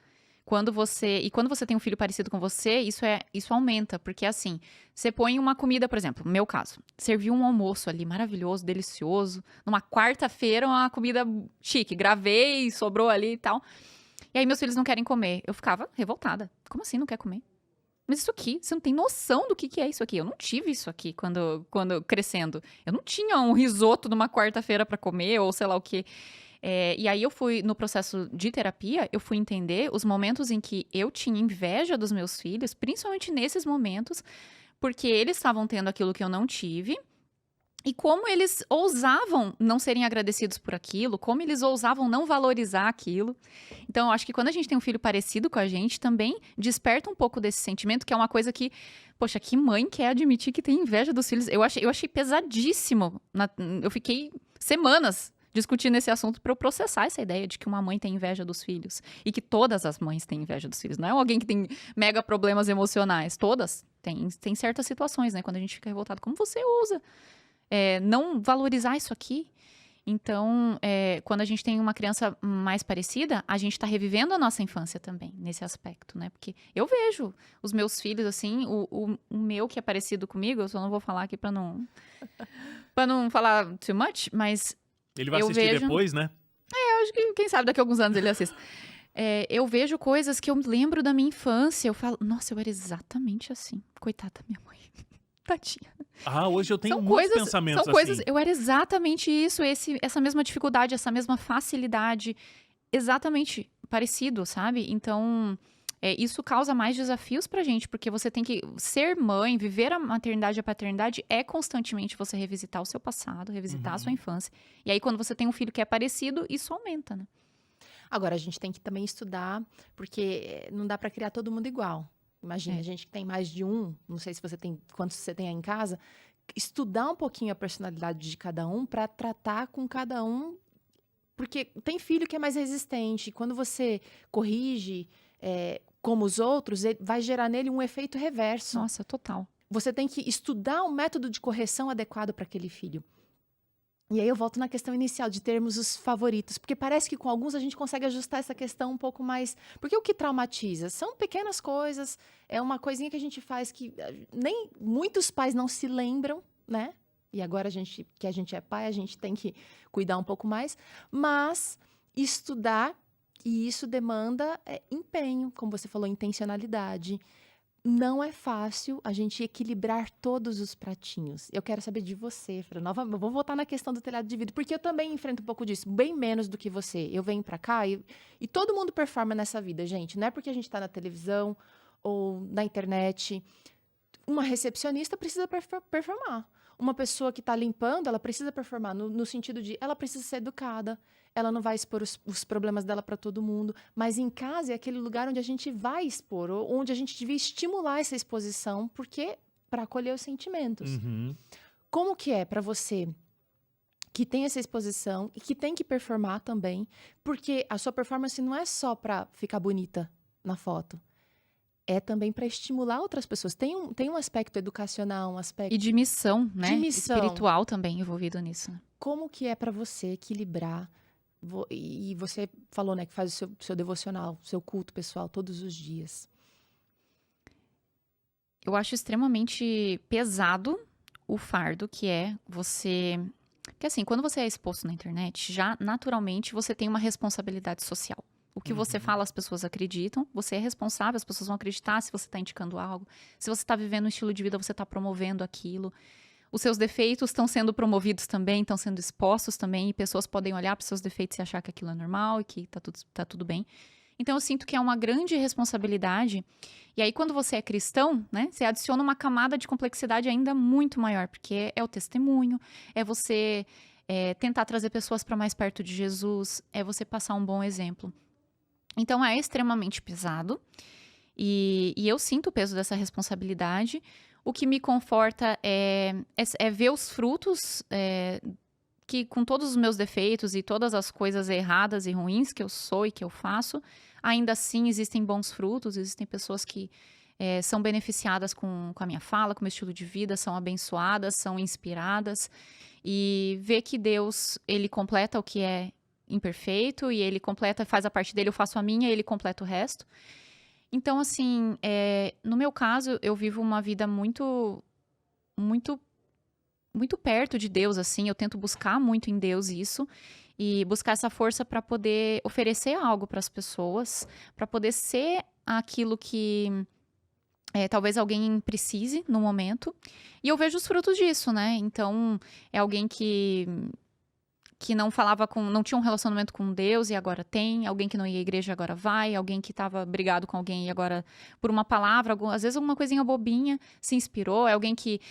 Quando você tem um filho parecido com você, isso aumenta, porque assim, você põe uma comida, por exemplo, no meu caso, serviu um almoço ali maravilhoso, delicioso, numa quarta-feira, uma comida chique, gravei, sobrou ali e tal. E aí meus filhos não querem comer. Eu ficava revoltada. Como assim não quer comer? Mas isso aqui, você não tem noção do que é isso aqui. Eu não tive isso aqui quando crescendo. Eu não tinha um risoto numa quarta-feira pra comer, ou sei lá o quê. E aí eu fui, no processo de terapia, eu fui entender os momentos em que eu tinha inveja dos meus filhos, principalmente nesses momentos, porque eles estavam tendo aquilo que eu não tive, e como eles ousavam não serem agradecidos por aquilo, como eles ousavam não valorizar aquilo. Então, eu acho que quando a gente tem um filho parecido com a gente, também desperta um pouco desse sentimento, que é uma coisa que, poxa, que mãe quer admitir que tem inveja dos filhos? Eu achei pesadíssimo. Eu fiquei semanas discutindo esse assunto para eu processar essa ideia de que uma mãe tem inveja dos filhos. E que todas as mães têm inveja dos filhos. Não é alguém que tem mega problemas emocionais. Todas. Tem certas situações, né? Quando a gente fica revoltado. Como você usa? Não valorizar isso aqui. Então, quando a gente tem uma criança mais parecida, a gente tá revivendo a nossa infância também, nesse aspecto, né? Porque eu vejo os meus filhos, assim, o meu que é parecido comigo, eu só não vou falar aqui pra não falar too much, mas Ele vai eu assistir vejo... depois, né? Eu acho que, quem sabe, daqui a alguns anos ele assista. Eu vejo coisas que eu lembro da minha infância, eu falo, nossa, eu era exatamente assim. Coitada da minha mãe. Tadinha. Hoje eu tenho muitos pensamentos São coisas, assim. eu era exatamente isso, essa mesma dificuldade, essa mesma facilidade, exatamente parecido, sabe? Então, isso causa mais desafios pra gente, porque você tem que ser mãe, viver a maternidade e a paternidade é constantemente você revisitar o seu passado, revisitar a sua infância. E aí, quando você tem um filho que é parecido, isso aumenta, né? Agora, a gente tem que também estudar, porque não dá para criar todo mundo igual. Imagina, a gente que tem mais de um, não sei se você tem, quantos você tem aí em casa, estudar um pouquinho a personalidade de cada um para tratar com cada um, porque tem filho que é mais resistente, e quando você corrige como os outros, vai gerar nele um efeito reverso. Nossa, total. Você tem que estudar um método de correção adequado para aquele filho. E aí eu volto na questão inicial de termos os favoritos, porque parece que com alguns a gente consegue ajustar essa questão um pouco mais... Porque o que traumatiza são pequenas coisas, é uma coisinha que a gente faz que nem muitos pais não se lembram, né? E agora que a gente é pai, a gente tem que cuidar um pouco mais, mas estudar, e isso demanda empenho, como você falou, intencionalidade. Não é fácil a gente equilibrar todos os pratinhos. Eu quero saber de você, Fran. Eu vou voltar na questão do telhado de vidro, porque eu também enfrento um pouco disso, bem menos do que você. Eu venho pra cá e todo mundo performa nessa vida, gente. Não é porque a gente tá na televisão ou na internet. Uma recepcionista precisa performar. Uma pessoa que tá limpando, ela precisa performar, no sentido de ela precisa ser educada. Ela não vai expor os problemas dela para todo mundo, mas em casa é aquele lugar onde a gente vai expor, onde a gente devia estimular essa exposição, porque para acolher os sentimentos. Como que é para você que tem essa exposição e que tem que performar também, porque a sua performance não é só para ficar bonita na foto, é também para estimular outras pessoas. Tem um aspecto educacional, um aspecto... E de missão, né? De missão. Espiritual também envolvido nisso. Como que é para você equilibrar? E você falou, né, que faz o seu devocional, seu culto pessoal todos os dias. Eu acho extremamente pesado o fardo que é você... Porque assim, quando você é exposto na internet, já naturalmente você tem uma responsabilidade social. O que você fala, as pessoas acreditam. Você é responsável, as pessoas vão acreditar se você está indicando algo. Se você está vivendo um estilo de vida, você está promovendo aquilo. Os seus defeitos estão sendo promovidos também, estão sendo expostos também. E pessoas podem olhar para os seus defeitos e achar que aquilo é normal e que tá tudo bem. Então, eu sinto que é uma grande responsabilidade. E aí, quando você é cristão, né? Você adiciona uma camada de complexidade ainda muito maior. Porque é o testemunho, é você tentar trazer pessoas para mais perto de Jesus, é você passar um bom exemplo. Então, é extremamente pesado e eu sinto o peso dessa responsabilidade. O que me conforta é ver os frutos que, com todos os meus defeitos e todas as coisas erradas e ruins que eu sou e que eu faço, ainda assim existem bons frutos, existem pessoas que são beneficiadas com a minha fala, com o meu estilo de vida, são abençoadas, são inspiradas. E ver que Deus, ele completa o que é imperfeito e ele completa, faz a parte dele, eu faço a minha e ele completa o resto. Então, assim, no meu caso, eu vivo uma vida muito, muito, muito perto de Deus, assim. Eu tento buscar muito em Deus isso e buscar essa força para poder oferecer algo para as pessoas, para poder ser aquilo que talvez alguém precise no momento. E eu vejo os frutos disso, né? Então, é alguém que não não tinha um relacionamento com Deus e agora tem, alguém que não ia à igreja agora vai, alguém que estava brigado com alguém e agora, por uma palavra, às vezes uma coisinha bobinha, se inspirou, é alguém que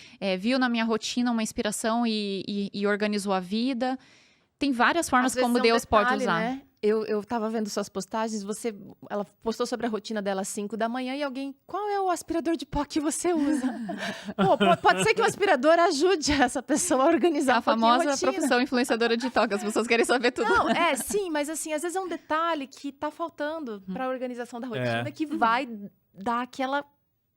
viu na minha rotina uma inspiração e organizou a vida. Tem várias formas como Deus pode usar. Né? Eu tava vendo suas postagens, ela postou sobre a rotina dela às 5 da manhã e alguém, qual é o aspirador de pó que você usa? Pô, pode ser que o aspirador ajude essa pessoa a organizar A famosa rotina. profissão influenciadora de TikTok, as pessoas querem saber tudo. Não, sim, mas assim, às vezes é um detalhe que tá faltando pra organização da rotina que vai dar aquela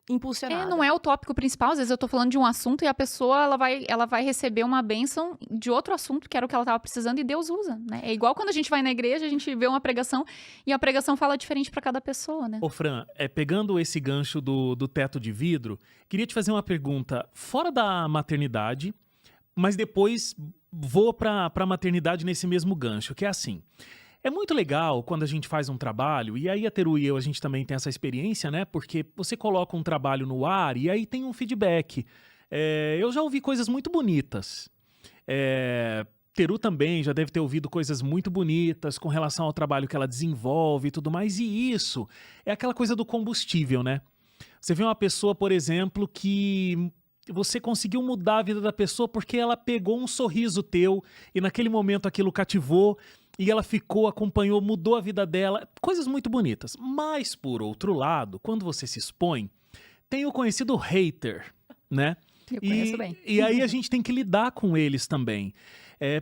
impulsionada. Não é o tópico principal, às vezes eu tô falando de um assunto e a pessoa, ela vai receber uma bênção de outro assunto, que era o que ela tava precisando, e Deus usa, né? É igual quando a gente vai na igreja, a gente vê uma pregação, e a pregação fala diferente pra cada pessoa, né? Ô Fran, pegando esse gancho do teto de vidro, queria te fazer uma pergunta fora da maternidade, mas depois vou pra maternidade nesse mesmo gancho, que é assim... É muito legal quando a gente faz um trabalho, e aí a Teru e eu, a gente também tem essa experiência, né? Porque você coloca um trabalho no ar e aí tem um feedback. Eu já ouvi coisas muito bonitas. Teru também já deve ter ouvido coisas muito bonitas com relação ao trabalho que ela desenvolve e tudo mais. E isso é aquela coisa do combustível, né? Você vê uma pessoa, por exemplo, que... Você conseguiu mudar a vida da pessoa porque ela pegou um sorriso teu e naquele momento aquilo cativou e ela ficou, acompanhou, mudou a vida dela. Coisas muito bonitas. Mas, por outro lado, quando você se expõe, tem o conhecido hater, né? Eu conheço bem. E aí a gente tem que lidar com eles também.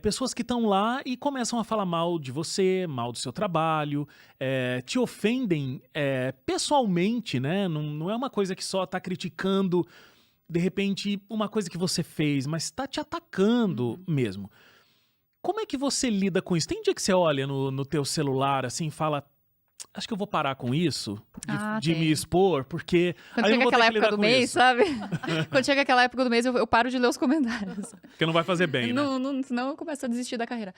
Pessoas que estão lá e começam a falar mal de você, mal do seu trabalho, te ofendem pessoalmente, né? Não é uma coisa que só tá criticando... De repente, uma coisa que você fez, mas tá te atacando mesmo. Como é que você lida com isso? Tem dia que você olha no teu celular assim e fala, acho que eu vou parar com isso, de me expor, porque quando aí eu chega não vou ter aquela que época lidar do com mês, isso. sabe? Quando chega aquela época do mês, eu paro de ler os comentários. Porque não vai fazer bem, né? Senão eu começo a desistir da carreira.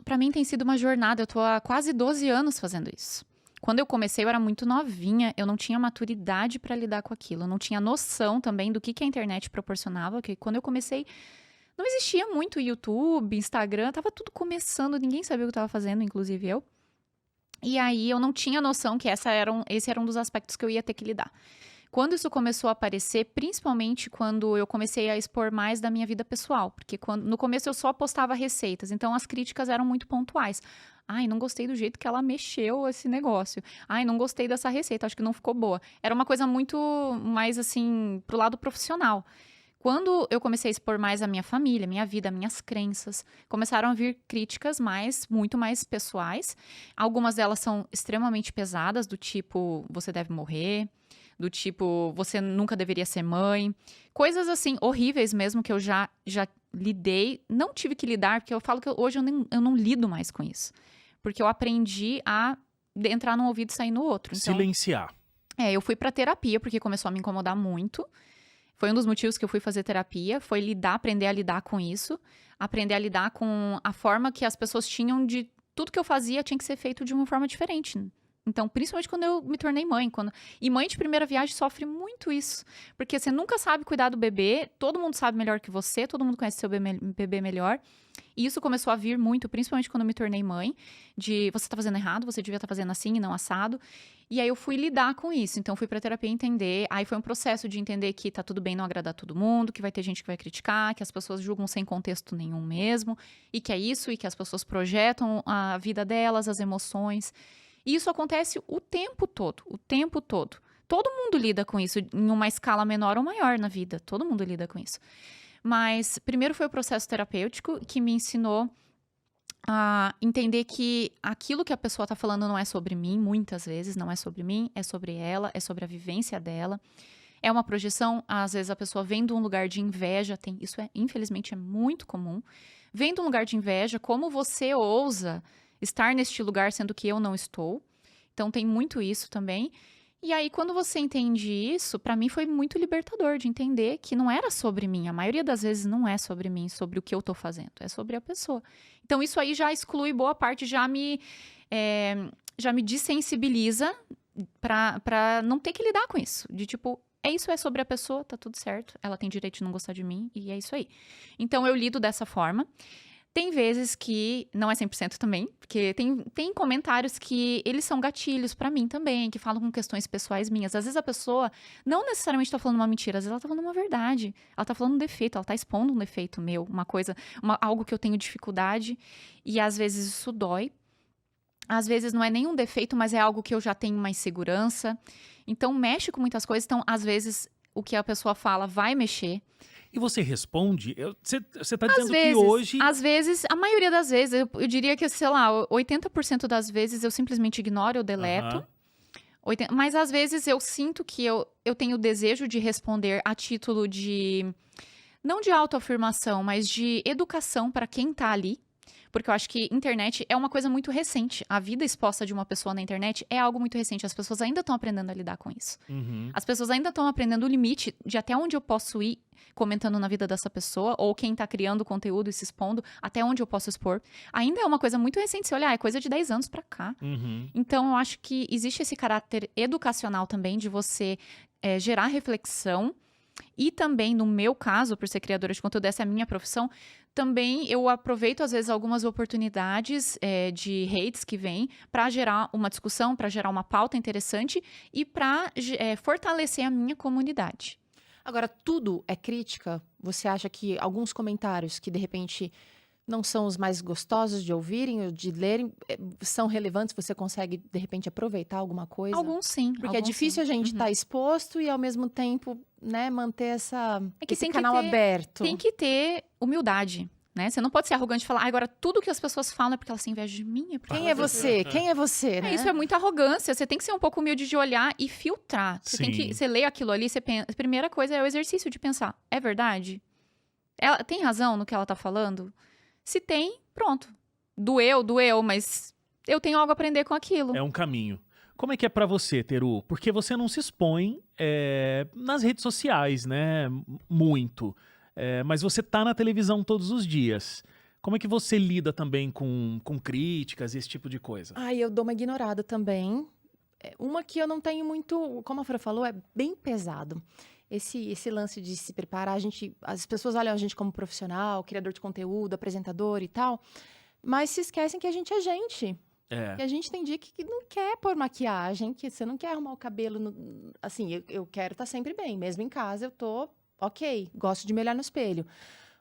Pra mim tem sido uma jornada, eu tô há quase 12 anos fazendo isso. Quando eu comecei, eu era muito novinha, eu não tinha maturidade pra lidar com aquilo, eu não tinha noção também do que a internet proporcionava, que quando eu comecei, não existia muito YouTube, Instagram, tava tudo começando, ninguém sabia o que eu tava fazendo, inclusive eu. E aí eu não tinha noção que esse era um dos aspectos que eu ia ter que lidar. Quando isso começou a aparecer, principalmente quando eu comecei a expor mais da minha vida pessoal, porque no começo eu só postava receitas, então as críticas eram muito pontuais. Ai, não gostei do jeito que ela mexeu esse negócio. Ai, não gostei dessa receita, acho que não ficou boa. Era uma coisa muito mais, assim, pro lado profissional. Quando eu comecei a expor mais a minha família, minha vida, minhas crenças, começaram a vir críticas muito mais pessoais. Algumas delas são extremamente pesadas, do tipo, você deve morrer, do tipo, você nunca deveria ser mãe. Coisas, assim, horríveis mesmo, que eu já lidei. Não tive que lidar, porque eu falo que hoje eu não lido mais com isso. Porque eu aprendi a entrar num ouvido e sair no outro. Então, silenciar. Eu fui pra terapia, porque começou a me incomodar muito. Foi um dos motivos que eu fui fazer terapia, foi aprender a lidar com isso, aprender a lidar com a forma que as pessoas tinham de... Tudo que eu fazia tinha que ser feito de uma forma diferente. Então, principalmente quando eu me tornei mãe. E mãe de primeira viagem sofre muito isso. Porque você nunca sabe cuidar do bebê, todo mundo sabe melhor que você, todo mundo conhece seu bebê melhor. E isso começou a vir muito, principalmente quando eu me tornei mãe, de você tá fazendo errado, você devia estar fazendo assim e não assado. E aí eu fui lidar com isso. Então, fui pra terapia entender. Aí foi um processo de entender que tá tudo bem não agradar todo mundo, que vai ter gente que vai criticar, que as pessoas julgam sem contexto nenhum mesmo, e que é isso, e que as pessoas projetam a vida delas, as emoções. E isso acontece o tempo todo, o tempo todo. Todo mundo lida com isso em uma escala menor ou maior na vida. Todo mundo lida com isso. Mas primeiro foi o processo terapêutico que me ensinou a entender que aquilo que a pessoa está falando não é sobre mim, muitas vezes não é sobre mim, é sobre ela, é sobre a vivência dela. É uma projeção, às vezes a pessoa vem de um lugar de inveja, infelizmente é muito comum. Vem de um lugar de inveja, como você ousa estar neste lugar sendo que eu não estou. Então tem muito isso também. E aí, quando você entende isso, pra mim foi muito libertador de entender que não era sobre mim. A maioria das vezes não é sobre mim, sobre o que eu tô fazendo. É sobre a pessoa. Então, isso aí já exclui boa parte, já me dessensibiliza pra não ter que lidar com isso. De tipo, isso é sobre a pessoa, tá tudo certo. Ela tem direito de não gostar de mim e é isso aí. Então, eu lido dessa forma. Tem vezes que não é 100% também, porque tem comentários que eles são gatilhos pra mim também, que falam com questões pessoais minhas. Às vezes a pessoa não necessariamente tá falando uma mentira, às vezes ela tá falando uma verdade. Ela tá falando um defeito, ela tá expondo um defeito meu, uma coisa, algo que eu tenho dificuldade, e às vezes isso dói. Às vezes não é nenhum defeito, mas é algo que eu já tenho mais segurança. Então mexe com muitas coisas, então às vezes o que a pessoa fala vai mexer. E você responde? Você tá Às dizendo vezes, que hoje... às vezes, a maioria das vezes, eu diria que, sei lá, 80% das vezes eu simplesmente ignoro, eu deleto. Aham. Mas às vezes eu sinto que eu tenho o desejo de responder a título de, não de autoafirmação, mas de educação para quem tá ali. Porque eu acho que internet é uma coisa muito recente. A vida exposta de uma pessoa na internet é algo muito recente. As pessoas ainda estão aprendendo a lidar com isso. Uhum. As pessoas ainda estão aprendendo o limite de até onde eu posso ir comentando na vida dessa pessoa, ou quem tá criando conteúdo e se expondo, até onde eu posso expor. Ainda é uma coisa muito recente. Se olhar, é coisa de 10 anos pra cá. Uhum. Então, eu acho que existe esse caráter educacional também de você gerar reflexão. E também, no meu caso, por ser criadora de conteúdo, essa é a minha profissão, também eu aproveito, às vezes, algumas oportunidades de hates que vêm para gerar uma discussão, para gerar uma pauta interessante e para fortalecer a minha comunidade. Agora, tudo é crítica? Você acha que alguns comentários que, de repente, não são os mais gostosos de ouvirem ou de lerem, são relevantes? Você consegue, de repente, aproveitar alguma coisa? Alguns sim. Porque é alguns difícil sim. a gente estar exposto e, ao mesmo tempo, né, manter que esse tem que canal ter- aberto. Tem que ter humildade, né? Você não pode ser arrogante e falar, agora tudo que as pessoas falam é porque elas têm inveja de mim. É porque Quem é você? Quem é você, né? Isso é muita arrogância. Você tem que ser um pouco humilde de olhar e filtrar. Sim. Você lê aquilo ali, você pensa. A primeira coisa é o exercício de pensar. É verdade? Ela tem razão no que ela tá falando? Se tem, pronto. Doeu, mas eu tenho algo a aprender com aquilo. É um caminho. Como é que é pra você, Teru? Porque você não se expõe nas redes sociais, né? Muito. Mas você tá na televisão todos os dias. Como é que você lida também com críticas e esse tipo de coisa? Ai, eu dou uma ignorada também. Uma que eu não tenho muito, como a Fran falou, é bem pesado. Esse lance de se preparar, as pessoas olham a gente como profissional, criador de conteúdo, apresentador e tal, mas se esquecem que a gente é gente. E a gente tem dia que não quer pôr maquiagem, que você não quer arrumar o cabelo. Assim, eu quero estar sempre bem. Mesmo em casa, eu tô ok, gosto de me olhar no espelho.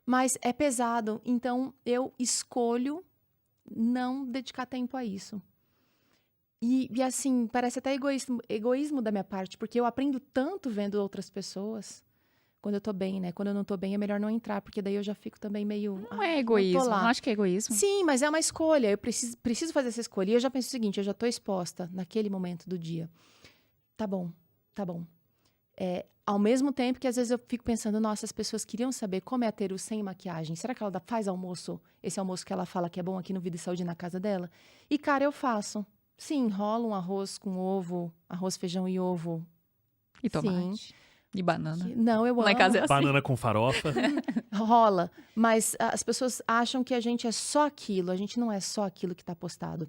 Mas é pesado, então eu escolho não dedicar tempo a isso. E assim, parece até egoísmo da minha parte, porque eu aprendo tanto vendo outras pessoas. Quando eu tô bem, né? Quando eu não tô bem, é melhor não entrar, porque daí eu já fico também meio... Não é egoísmo. lá. Não acho que é egoísmo. Sim, mas é uma escolha. Eu preciso fazer essa escolha. E eu já penso o seguinte, eu já tô exposta naquele momento do dia. Tá bom. Ao mesmo tempo que às vezes eu fico pensando, nossa, as pessoas queriam saber como é a Teru sem maquiagem. Será que ela faz almoço, esse almoço que ela fala que é bom aqui no Vida e Saúde na casa dela? E, cara, eu faço. Sim, rola um arroz com ovo, arroz, feijão e ovo. E tomate. E banana. Não, eu amo. Lá em casa é assim. Banana com farofa. Rola, mas as pessoas acham que a gente é só aquilo. A gente não é só aquilo que tá postado.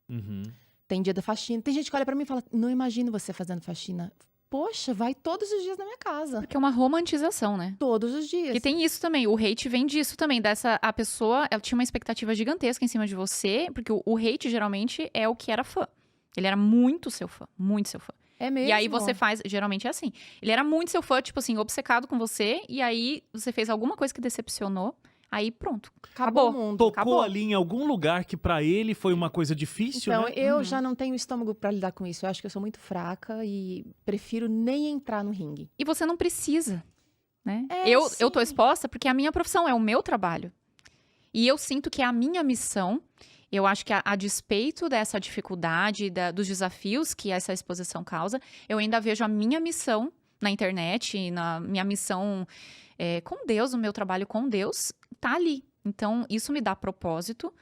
Uhum. Tem dia da faxina. Tem gente que olha pra mim e fala, não imagino você fazendo faxina. Poxa, vai todos os dias na minha casa. Porque é uma romantização, né? Todos os dias. Que tem isso também, o hate vem disso também, a pessoa, ela tinha uma expectativa gigantesca em cima de você, porque o hate geralmente é o que era fã. Ele era muito seu fã, muito seu fã. É mesmo? E aí você faz, geralmente é assim, ele era muito seu fã, tipo assim, obcecado com você, e aí você fez alguma coisa que decepcionou, aí pronto, Acabou o mundo. Tocou acabou. ali em algum lugar que pra ele foi uma coisa difícil, Então, né? eu já não tenho estômago pra lidar com isso. Eu acho que eu sou muito fraca e prefiro nem entrar no ringue. E você não precisa, né? É, Eu tô sim. exposta porque é a minha profissão, é o meu trabalho. E eu sinto que é a minha missão. Eu acho que a despeito dessa dificuldade, dos desafios que essa exposição causa, eu ainda vejo a minha missão na internet, na minha missão com Deus, o meu trabalho com Deus, tá ali. Então, isso me dá propósito.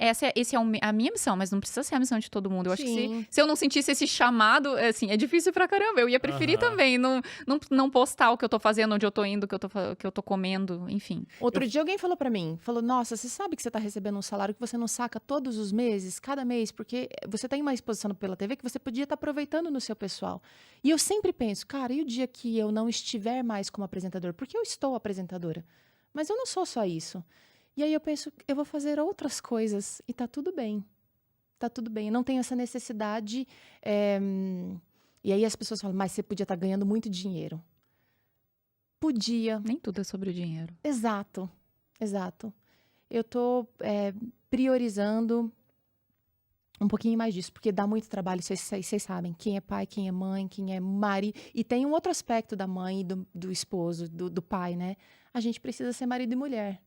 Essa é a minha missão, mas não precisa ser a missão de todo mundo. Eu acho que Sim. se eu não sentisse esse chamado, assim, é difícil pra caramba. Eu ia preferir Aham. também não postar o que eu tô fazendo, onde eu tô indo, o que eu tô comendo, enfim. Outro dia alguém falou pra mim, nossa, você sabe que você tá recebendo um salário que você não saca todos os meses, cada mês, porque você tem uma exposição pela TV que você podia estar aproveitando no seu pessoal. E eu sempre penso, cara, e o dia que eu não estiver mais como apresentador? Porque eu estou apresentadora, mas eu não sou só isso. E aí eu penso, eu vou fazer outras coisas e tá tudo bem. Tá tudo bem. Eu não tenho essa necessidade. E aí as pessoas falam, mas você podia estar ganhando muito dinheiro. Podia. Nem tudo é sobre o dinheiro. Exato. Eu tô priorizando um pouquinho mais disso, porque dá muito trabalho, vocês sabem, quem é pai, quem é mãe, quem é marido. E tem um outro aspecto da mãe e do esposo, do pai, né? A gente precisa ser marido e mulher,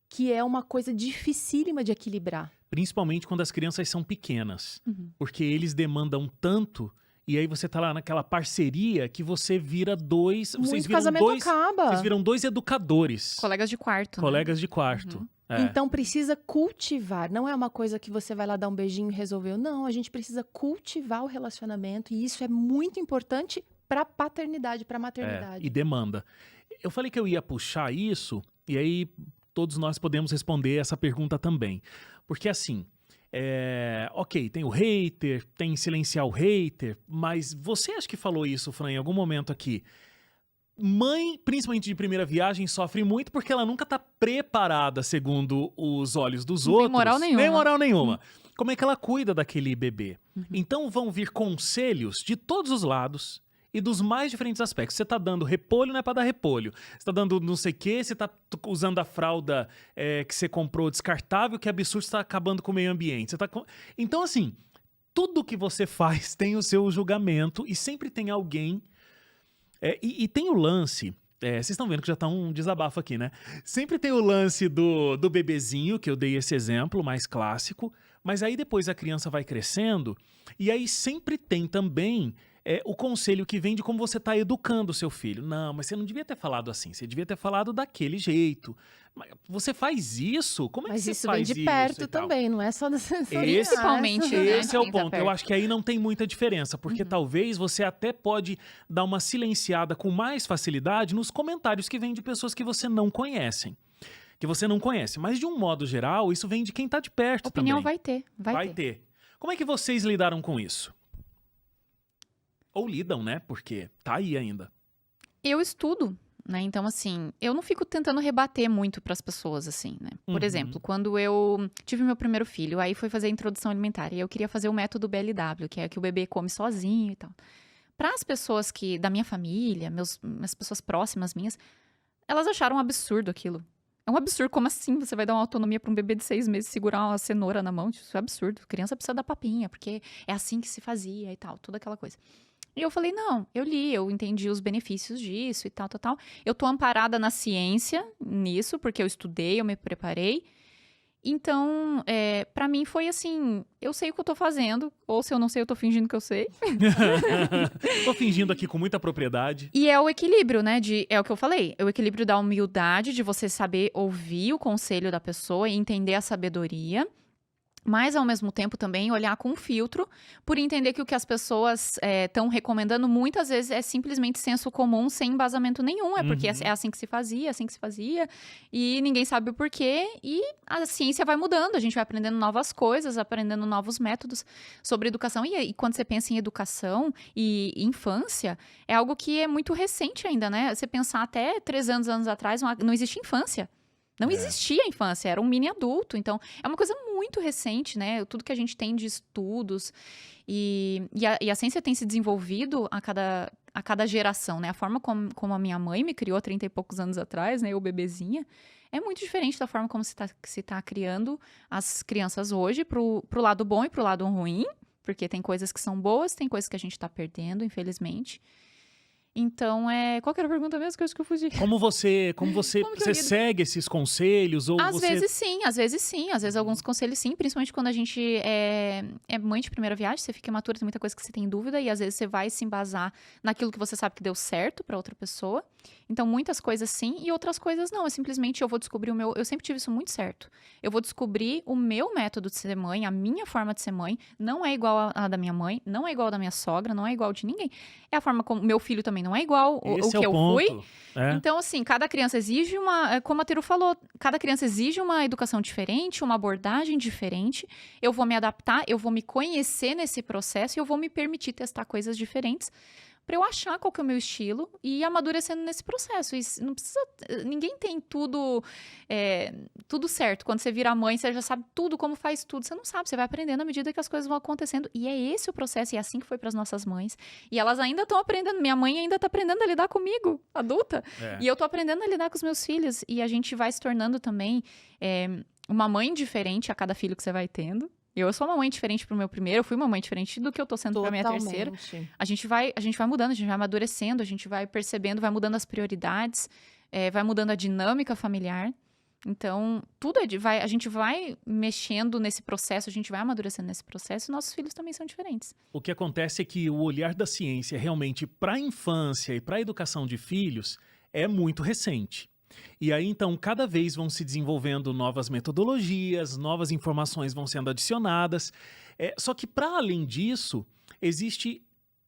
que é uma coisa dificílima de equilibrar. Principalmente quando as crianças são pequenas, porque eles demandam tanto, e aí você tá lá naquela parceria que você vira dois... Muito casamento acaba. Vocês viram dois educadores. Colegas de quarto, Colegas de quarto. Então precisa cultivar, não é uma coisa que você vai lá dar um beijinho e resolveu. Não, a gente precisa cultivar o relacionamento e isso é muito importante para paternidade, para maternidade. E demanda. Eu falei que eu ia puxar isso e aí todos nós podemos responder essa pergunta também. Porque assim, ok, tem o hater, tem silenciar o hater, mas você acha que falou isso, Fran, em algum momento aqui? Mãe, principalmente de primeira viagem, sofre muito porque ela nunca tá preparada, segundo os olhos dos outros. Nem moral nenhuma. Nem moral nenhuma. Como é que ela cuida daquele bebê? Então vão vir conselhos de todos os lados e dos mais diferentes aspectos. Você tá dando repolho, não é pra dar repolho. Você tá dando não sei o quê, você tá usando a fralda que você comprou descartável, que absurdo, você tá acabando com o meio ambiente. Então, assim, tudo que você faz tem o seu julgamento e sempre tem alguém... E tem o lance, vocês estão vendo que já tá um desabafo aqui, né? Sempre tem o lance do bebezinho, que eu dei esse exemplo mais clássico, mas aí depois a criança vai crescendo, e aí sempre tem também o conselho que vem de como você tá educando o seu filho. Não, mas você não devia ter falado assim, você devia ter falado daquele jeito. Mas você faz isso? Como é que você faz isso? Mas isso vem de perto também, não é só da sensoria. Principalmente, né? Esse é o ponto. Eu acho que aí não tem muita diferença, porque talvez você até pode dar uma silenciada com mais facilidade nos comentários que vêm de pessoas que você não conhece. Mas de um modo geral, isso vem de quem tá de perto também. Opinião vai ter, vai ter. Como é que vocês lidaram com isso? Ou lidam, né? Porque tá aí ainda. Eu estudo, né? Então, assim, eu não fico tentando rebater muito pras pessoas, assim, né? Por exemplo, quando eu tive meu primeiro filho, aí foi fazer a introdução alimentar, e eu queria fazer o método BLW, que é que o bebê come sozinho e tal. Para as pessoas da minha família, minhas pessoas próximas minhas, elas acharam um absurdo aquilo. É um absurdo, como assim você vai dar uma autonomia para um bebê de 6 meses segurar uma cenoura na mão? Isso é absurdo. A criança precisa da papinha, porque é assim que se fazia e tal, toda aquela coisa. E eu falei, não, eu li, eu entendi os benefícios disso e tal. Eu tô amparada na ciência nisso, porque eu estudei, eu me preparei. Então, pra mim foi assim, eu sei o que eu tô fazendo, ou se eu não sei, eu tô fingindo que eu sei. Tô fingindo aqui com muita propriedade. E é o equilíbrio, né, é o que eu falei, é o equilíbrio da humildade, de você saber ouvir o conselho da pessoa e entender a sabedoria, mas, ao mesmo tempo, também olhar com filtro, por entender que o que as pessoas estão recomendando, muitas vezes, é simplesmente senso comum, sem embasamento nenhum. É porque é assim que se fazia, e ninguém sabe o porquê, e a ciência vai mudando, a gente vai aprendendo novas coisas, aprendendo novos métodos sobre educação. E quando você pensa em educação e infância, é algo que é muito recente ainda, né? Você pensar até 300 anos atrás, não existia infância. Não existia infância, era um mini adulto. Então, é uma coisa muito recente, né? Tudo que a gente tem de estudos. E a ciência tem se desenvolvido a cada geração, né? A forma como a minha mãe me criou 30 e poucos anos atrás, né? Eu bebezinha, é muito diferente da forma como se tá criando as crianças hoje pro lado bom e pro lado ruim. Porque tem coisas que são boas, tem coisas que a gente tá perdendo, infelizmente. Então, qual que era a pergunta mesmo que eu acho que eu fugi? Como você segue esses conselhos? Ou às vezes sim. Às vezes alguns conselhos sim, principalmente quando a gente é mãe de primeira viagem, você fica imatura, tem muita coisa que você tem dúvida, e às vezes você vai se embasar naquilo que você sabe que deu certo para outra pessoa. Então, muitas coisas sim, e outras coisas não. Eu vou descobrir eu sempre tive isso muito certo. Eu vou descobrir o meu método de ser mãe, a minha forma de ser mãe, não é igual a da minha mãe, não é igual a da minha sogra, não é igual de ninguém. É a forma como meu filho também não é igual o que eu fui. Então, assim, cada criança exige como a Teru falou, cada criança exige uma educação diferente, uma abordagem diferente. Eu vou me adaptar, eu vou me conhecer nesse processo e eu vou me permitir testar coisas diferentes pra eu achar qual que é o meu estilo e ir amadurecendo nesse processo. E não precisa, ninguém tem tudo certo. Quando você vira mãe, você já sabe tudo, como faz tudo. Você não sabe, você vai aprendendo à medida que as coisas vão acontecendo. E é esse o processo, e é assim que foi para as nossas mães. E elas ainda estão aprendendo. Minha mãe ainda tá aprendendo a lidar comigo, adulta. E eu tô aprendendo a lidar com os meus filhos. E a gente vai se tornando também uma mãe diferente a cada filho que você vai tendo. Eu sou uma mãe diferente pro meu primeiro, eu fui uma mãe diferente do que eu tô sendo pra minha terceira. A gente vai mudando, a gente vai amadurecendo, a gente vai percebendo, vai mudando as prioridades, vai mudando a dinâmica familiar. Então, tudo a gente vai mexendo nesse processo, a gente vai amadurecendo nesse processo e nossos filhos também são diferentes. O que acontece é que o olhar da ciência realmente para a infância e para a educação de filhos é muito recente. E aí, então, cada vez vão se desenvolvendo novas metodologias, novas informações vão sendo adicionadas. Só que, para além disso, existe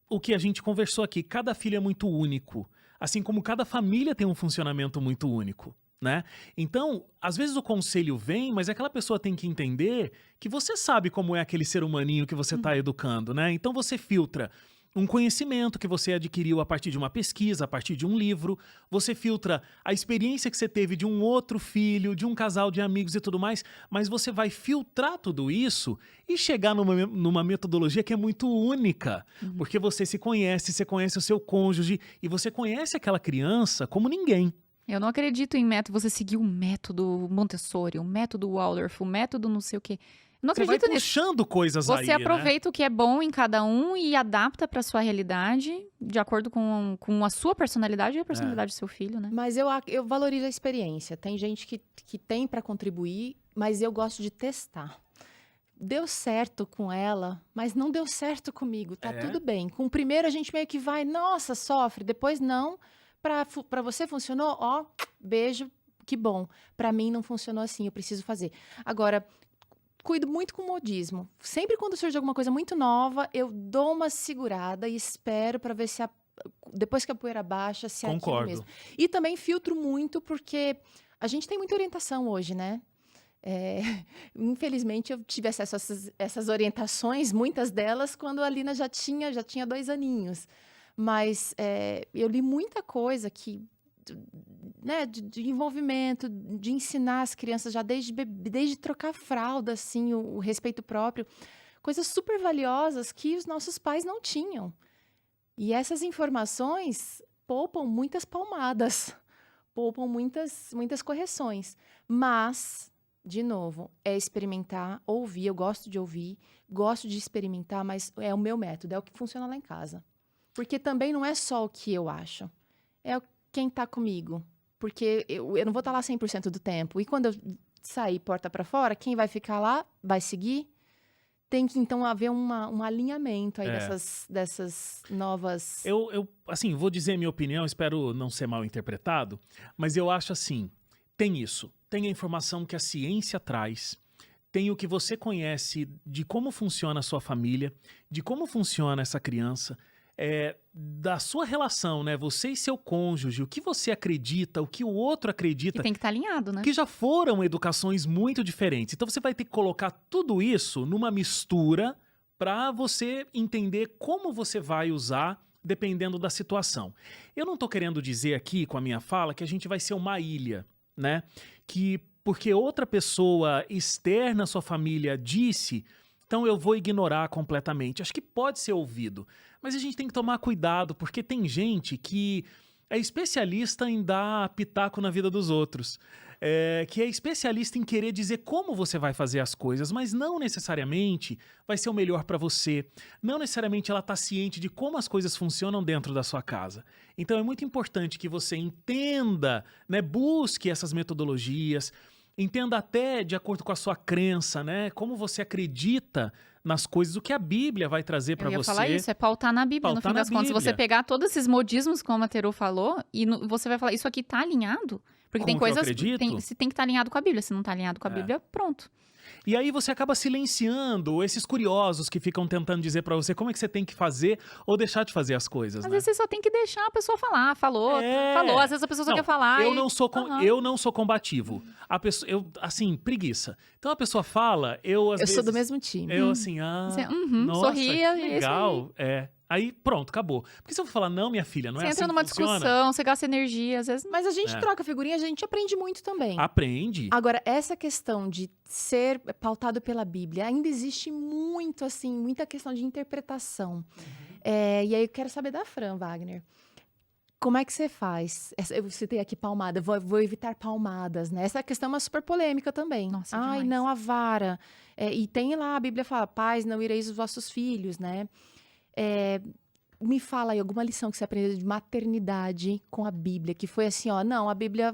o que a gente conversou aqui. Cada filho é muito único, assim como cada família tem um funcionamento muito único, né? Então, às vezes o conselho vem, mas aquela pessoa tem que entender que você sabe como é aquele ser humaninho que você está educando, né? Então, você filtra um conhecimento que você adquiriu a partir de uma pesquisa, a partir de um livro. Você filtra a experiência que você teve de um outro filho, de um casal de amigos e tudo mais, mas você vai filtrar tudo isso e chegar numa metodologia que é muito única, porque você se conhece, você conhece o seu cônjuge e você conhece aquela criança como ninguém. Eu não acredito em método, você seguir o método Montessori, o método Waldorf, o método não sei o quê. Não Você acredito vai puxando coisas aí, Você aproveita o que é bom em cada um e adapta para sua realidade, de acordo com a sua personalidade e a personalidade do seu filho, né? Mas eu valorizo a experiência. Tem gente que tem para contribuir, mas eu gosto de testar. Deu certo com ela, mas não deu certo comigo. Tá tudo bem. Com o primeiro a gente meio que vai, nossa, sofre. Depois não. Para você funcionou? Ó, beijo, que bom. Para mim não funcionou assim, eu preciso fazer. Agora, cuido muito com modismo. Sempre quando surge alguma coisa muito nova, eu dou uma segurada e espero para ver se depois que a poeira baixa, se é aquilo mesmo. E também filtro muito porque a gente tem muita orientação hoje, né? Infelizmente, eu tive acesso a essas orientações, muitas delas, quando a Lina já tinha 2 aninhos. Mas eu li muita coisa que, né, de envolvimento, de ensinar as crianças já desde trocar fralda, assim, o respeito próprio. Coisas super valiosas que os nossos pais não tinham. E essas informações poupam muitas palmadas, poupam muitas correções. Mas, de novo, é experimentar, ouvir. Eu gosto de ouvir, gosto de experimentar, mas é o meu método, é o que funciona lá em casa. Porque também não é só o que eu acho, é quem está comigo. Porque eu não vou estar lá 100% do tempo. E quando eu sair porta para fora, quem vai ficar lá vai seguir. Tem que, então, haver um alinhamento aí dessas novas... Eu, assim, vou dizer a minha opinião, espero não ser mal interpretado, mas eu acho assim, tem isso. Tem a informação que a ciência traz, tem o que você conhece de como funciona a sua família, de como funciona essa criança, da sua relação, né? Você e seu cônjuge, o que você acredita, o que o outro acredita. E tem que estar alinhado, né? Que já foram educações muito diferentes. Então você vai ter que colocar tudo isso numa mistura para você entender como você vai usar dependendo da situação. Eu não tô querendo dizer aqui com a minha fala que a gente vai ser uma ilha, né? Que porque outra pessoa externa à sua família disse, então eu vou ignorar completamente. Acho que pode ser ouvido. Mas a gente tem que tomar cuidado, porque tem gente que é especialista em dar pitaco na vida dos outros, que é especialista em querer dizer como você vai fazer as coisas, mas não necessariamente vai ser o melhor para você. Não necessariamente ela está ciente de como as coisas funcionam dentro da sua casa. Então é muito importante que você entenda, né, busque essas metodologias, entenda até de acordo com a sua crença, né, como você acredita nas coisas, o que a Bíblia vai trazer para você. Eu ia falar isso, é pautar na Bíblia, no fim das contas. Se você pegar todos esses modismos, como a Teru falou, e você vai falar, isso aqui tá alinhado? Porque tem coisas, se tem que estar alinhado com a Bíblia. Se não tá alinhado com a Bíblia, pronto. E aí você acaba silenciando esses curiosos que ficam tentando dizer pra você como é que você tem que fazer ou deixar de fazer as coisas, Às né? vezes você só tem que deixar a pessoa falar. Falou. Às vezes a pessoa só quer falar. Eu não sou combativo. A pessoa, assim, preguiça. Então a pessoa fala, às vezes... Eu sou do mesmo time. Eu assim, Você, nossa, sorria. que legal. Aí pronto, acabou. Porque se eu for falar, não, minha filha, não Você é entra assim numa que funciona, discussão, você gasta energia, às vezes. Mas a gente É. troca figurinha, a gente aprende muito também. aprende. Agora, essa questão de ser pautado pela Bíblia, ainda existe muito, assim, muita questão de interpretação. E aí eu quero saber da Fran, Wagner. Como é que você faz? Eu citei aqui palmada, vou evitar palmadas, né? Essa questão é uma super polêmica também. Nossa, Ai, demais. não, a vara. E tem lá, a Bíblia fala, pais, não ireis os vossos filhos, né? Me fala aí alguma lição que você aprendeu de maternidade com a Bíblia, que foi assim, ó, não, a Bíblia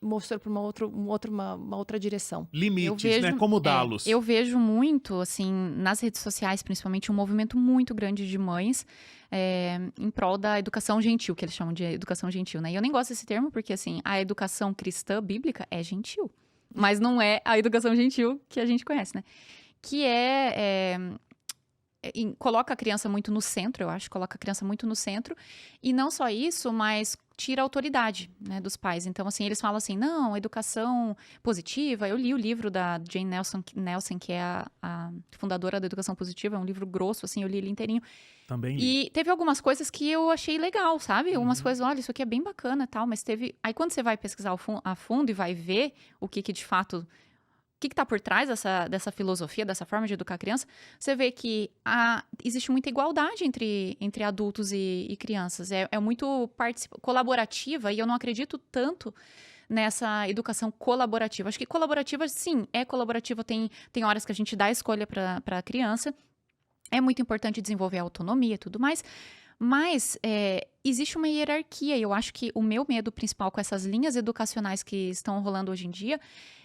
mostrou para uma outra direção. Limites, né? Como dá-los. Eu vejo muito, assim, nas redes sociais, principalmente, um movimento muito grande de mães em prol da educação gentil, que eles chamam de educação gentil, né? E eu nem gosto desse termo, porque, assim, a educação cristã bíblica é gentil. Mas não é a educação gentil que a gente conhece, né? Que coloca a criança muito no centro, eu acho, coloca a criança muito no centro. E não só isso, mas tira a autoridade, né, dos pais. Então, assim, eles falam assim, não, educação positiva. Eu li o livro da Jane Nelson, que é a fundadora da educação positiva, é um livro grosso, assim, eu li ele inteirinho. Também li. E teve algumas coisas que eu achei legal, sabe? Algumas coisas, olha, isso aqui é bem bacana e tal, mas teve... Aí quando você vai pesquisar a fundo e vai ver o que de fato... O que está por trás dessa filosofia, dessa forma de educar a criança, você vê que existe muita igualdade entre adultos e crianças. É muito colaborativa e eu não acredito tanto nessa educação colaborativa. Acho que colaborativa, sim, é colaborativa. Tem horas que a gente dá escolha para a criança. É muito importante desenvolver a autonomia e tudo mais. Mas existe uma hierarquia e eu acho que o meu medo principal com essas linhas educacionais que estão rolando hoje em dia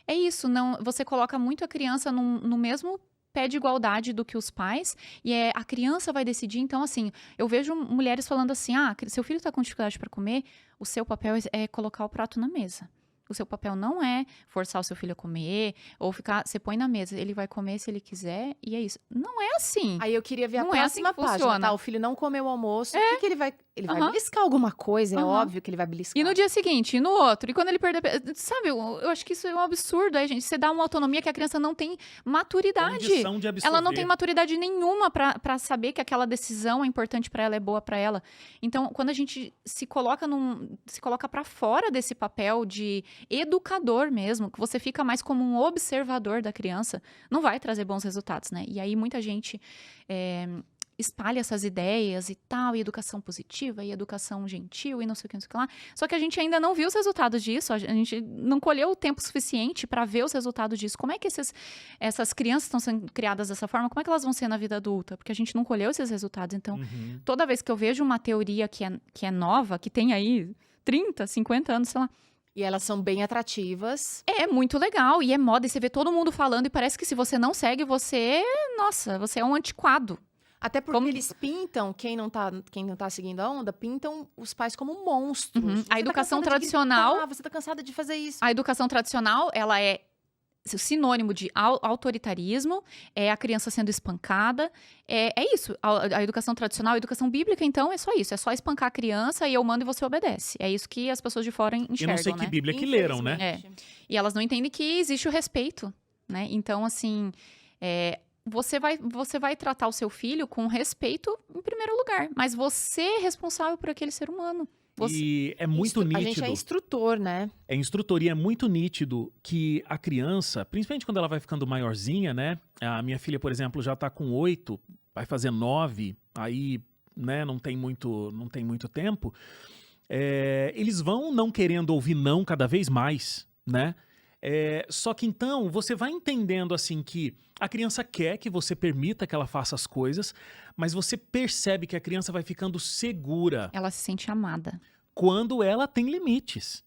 é isso, você coloca muito a criança no mesmo pé de igualdade do que os pais e a criança vai decidir. Então, assim, eu vejo mulheres falando assim, seu filho está com dificuldade para comer, o seu papel é colocar o prato na mesa. O seu papel não é forçar o seu filho a comer ou você põe na mesa, ele vai comer se ele quiser e é isso. Não é assim. Aí eu queria ver a Não é assim próxima que página, funciona. tá? O filho não comeu o almoço, o que ele vai... Ele vai beliscar alguma coisa, é óbvio que ele vai beliscar. E no dia seguinte, e no outro, e quando ele perder... Sabe, eu acho que isso é um absurdo, gente. Você dá uma autonomia que a criança não tem maturidade. Condição de absorver. Ela não tem maturidade nenhuma pra saber que aquela decisão é importante pra ela, é boa pra ela. Então, quando a gente se coloca pra fora desse papel de educador mesmo, que você fica mais como um observador da criança, não vai trazer bons resultados, né? E aí muita gente... espalha essas ideias e tal, e educação positiva, e educação gentil, e não sei o que lá. Só que a gente ainda não viu os resultados disso, a gente não colheu o tempo suficiente para ver os resultados disso. Como é que essas crianças estão sendo criadas dessa forma? Como é que elas vão ser na vida adulta? Porque a gente não colheu esses resultados. Então, toda vez que eu vejo uma teoria que é nova, que tem aí 30, 50 anos, sei lá, E elas são bem atrativas. é muito legal, e é moda, e você vê todo mundo falando, e parece que se você não segue, você é um antiquado. Até porque eles pintam, quem não tá seguindo a onda, pintam os pais como monstros. Você A educação tá cansada de tradicional... gritar, você tá cansada de fazer isso. A educação tradicional, ela é sinônimo de autoritarismo, é a criança sendo espancada, é isso. A educação tradicional, a educação bíblica, então, é só isso. É só espancar a criança e eu mando e você obedece. É isso que as pessoas de fora enxergam, Eu não sei que né? Bíblia que leram, né? Infelizmente. E elas não entendem que existe o respeito, né? Então, assim, você vai tratar o seu filho com respeito em primeiro lugar, mas você é responsável por aquele ser humano. E é muito nítido. A gente é instrutor, né? É instrutor e é muito nítido que a criança, principalmente quando ela vai ficando maiorzinha, né? A minha filha, por exemplo, já tá com 8, vai fazer 9, aí, né, não tem muito tempo. Eles vão não querendo ouvir não cada vez mais, né? Só que então você vai entendendo assim que a criança quer que você permita que ela faça as coisas, mas você percebe que a criança vai ficando segura Ela se sente amada. quando ela tem limites.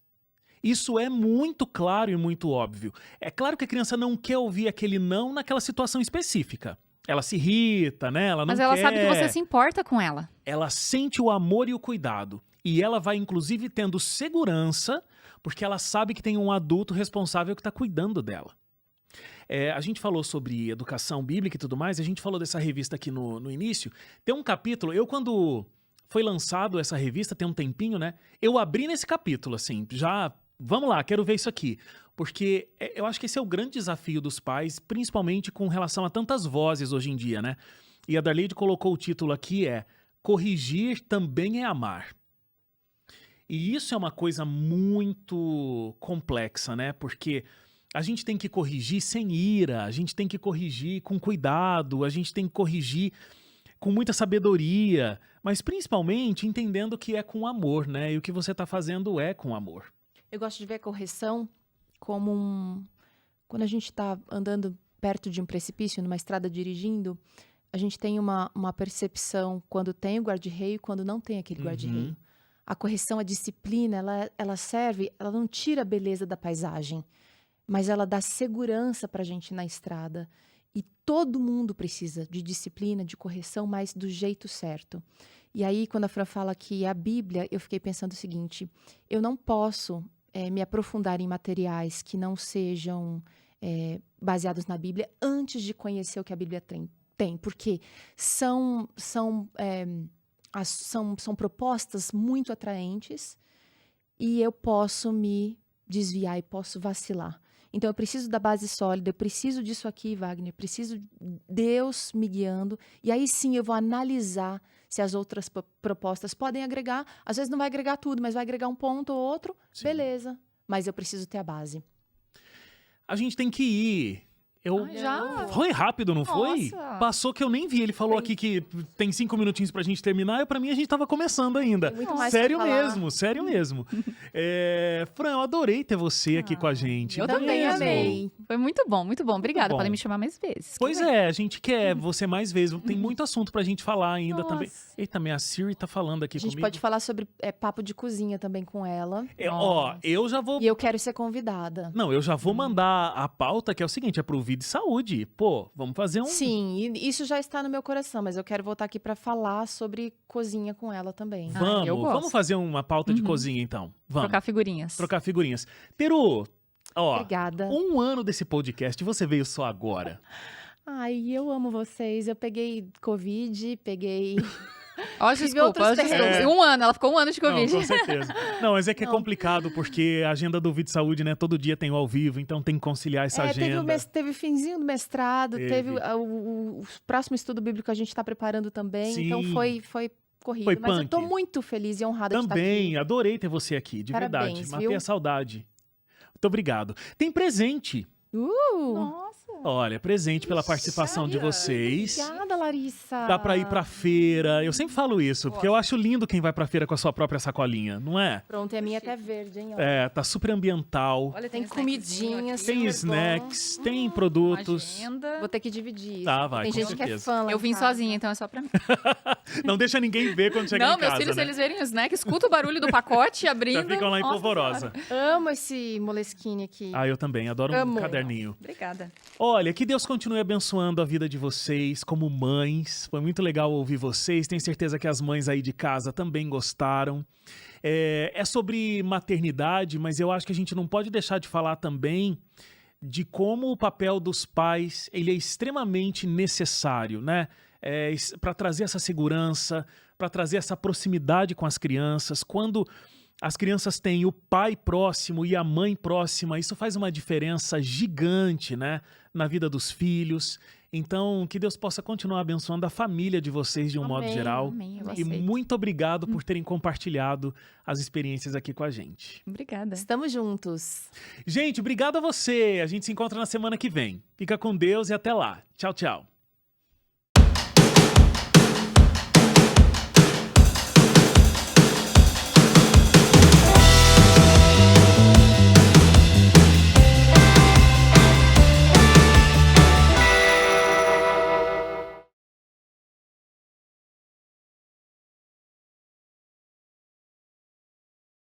Isso é muito claro e muito óbvio. É claro que a criança não quer ouvir aquele não naquela situação específica. Ela se irrita, né? Ela não Mas ela quer. sabe que você se importa com ela. Ela sente o amor e o cuidado. E ela vai, inclusive, tendo segurança, porque ela sabe que tem um adulto responsável que está cuidando dela. A gente falou sobre educação bíblica e tudo mais, a gente falou dessa revista aqui no início. Tem um capítulo, quando foi lançado essa revista, tem um tempinho, né? Eu abri nesse capítulo, assim, já, vamos lá, quero ver isso aqui. Porque eu acho que esse é o grande desafio dos pais, principalmente com relação a tantas vozes hoje em dia, né? E a Darleide colocou o título aqui, corrigir também é amar. E isso é uma coisa muito complexa, né? Porque a gente tem que corrigir sem ira, a gente tem que corrigir com cuidado, a gente tem que corrigir com muita sabedoria, mas principalmente entendendo que é com amor, né? E o que você está fazendo é com amor. Eu gosto de ver a correção como quando a gente está andando perto de um precipício, numa estrada dirigindo, a gente tem uma percepção quando tem o guarda-reio e quando não tem aquele guarda-reio. A correção, a disciplina, ela serve, ela não tira a beleza da paisagem, mas ela dá segurança para a gente na estrada. E todo mundo precisa de disciplina, de correção, mas do jeito certo. E aí, quando a Fran fala que a Bíblia, eu fiquei pensando o seguinte, eu não posso me aprofundar em materiais que não sejam baseados na Bíblia antes de conhecer o que a Bíblia tem, porque são propostas muito atraentes e eu posso me desviar e posso vacilar. Então, eu preciso da base sólida, eu preciso disso aqui, Wagner, preciso de Deus me guiando, e aí sim eu vou analisar se as outras propostas podem agregar. Às vezes não vai agregar tudo, mas vai agregar um ponto ou outro, Sim. Beleza, mas eu preciso ter a base. A gente tem que ir. Já? Foi rápido, não foi? Nossa. Passou que eu nem vi. Ele falou aqui que tem 5 minutinhos pra gente terminar, e pra mim a gente tava começando ainda. Tem muito mais Sério pra falar. mesmo, sério mesmo. Fran, eu adorei ter você aqui com a gente. eu Também mesmo. amei. Foi muito bom, muito bom. Obrigada, bom. podem me chamar mais vezes. Pois é, a gente quer você mais vezes. Tem muito assunto pra gente falar ainda Nossa. também. Eita, minha Siri tá falando aqui A gente comigo. pode falar sobre papo de cozinha também com ela. Eu já vou... E eu quero ser convidada. Não, eu já vou mandar a pauta, que é o seguinte, é pro Vida e Saúde. Pô, vamos fazer um... Sim, e isso já está no meu coração, mas eu quero voltar aqui para falar sobre cozinha com ela também. eu gosto. Vamos fazer uma pauta de cozinha, então. Vamos. Trocar figurinhas. Trocar figurinhas. Peru, ó, Obrigada. 1 ano desse podcast, você veio só agora. Ai, eu amo vocês. Eu peguei Covid, peguei... Ó, Tive desculpa, outros ó, desculpa. perrengues. 1 ano, ela ficou 1 ano de Não, Covid. com certeza. Não, mas é que é Não. complicado, porque a agenda do Vida e Saúde, né, todo dia tem o ao vivo, então tem que conciliar essa agenda. Teve o finzinho do mestrado, Teve. teve o próximo estudo bíblico que a gente está preparando também. Sim. Então foi corrido. Foi mas eu tô punk. muito feliz e honrada de estar Também, aqui. adorei ter você aqui, de Parabéns, verdade. Matei viu? a saudade. Muito obrigado. Tem presente. Nossa. Olha, presente pela participação de Olha, vocês. Obrigada, Larissa. Dá pra ir pra feira. Eu sempre falo isso, porque eu acho lindo quem vai pra feira com a sua própria sacolinha, não é? Pronto, e a minha até verde, hein? ó. É, tá super ambiental. Olha, Tem um snackzinho comidinhas, aqui. Tem super snacks, tem produtos. Agenda. Vou ter que dividir isso. Tá, vai, Tem com gente que é certeza. fã lá Eu em vim casa. sozinha, então é só pra mim. Não deixa ninguém ver quando chegar Não, em casa, meus filhos, né? se eles verem o snack, escuta o barulho do pacote abrindo. Já ficam lá em Nossa polvorosa. Amo esse Moleskine aqui. Ah, eu também, adoro um Amo. caderninho. Obrigada. Olha, que Deus continue abençoando a vida de vocês como mães. Foi muito legal ouvir vocês. Tenho certeza que as mães aí de casa também gostaram. É sobre maternidade, mas eu acho que a gente não pode deixar de falar também de como o papel dos pais ele é extremamente necessário, né? Para trazer essa segurança, para trazer essa proximidade com as crianças. Quando as crianças têm o pai próximo e a mãe próxima, isso faz uma diferença gigante, né, na vida dos filhos. Então, que Deus possa continuar abençoando a família de vocês de um modo Amém, geral. amém, eu E aceito. muito obrigado por terem compartilhado as experiências aqui com a gente. Obrigada. Estamos juntos. Gente, obrigado a você. A gente se encontra na semana que vem. Fica com Deus e até lá. Tchau, tchau.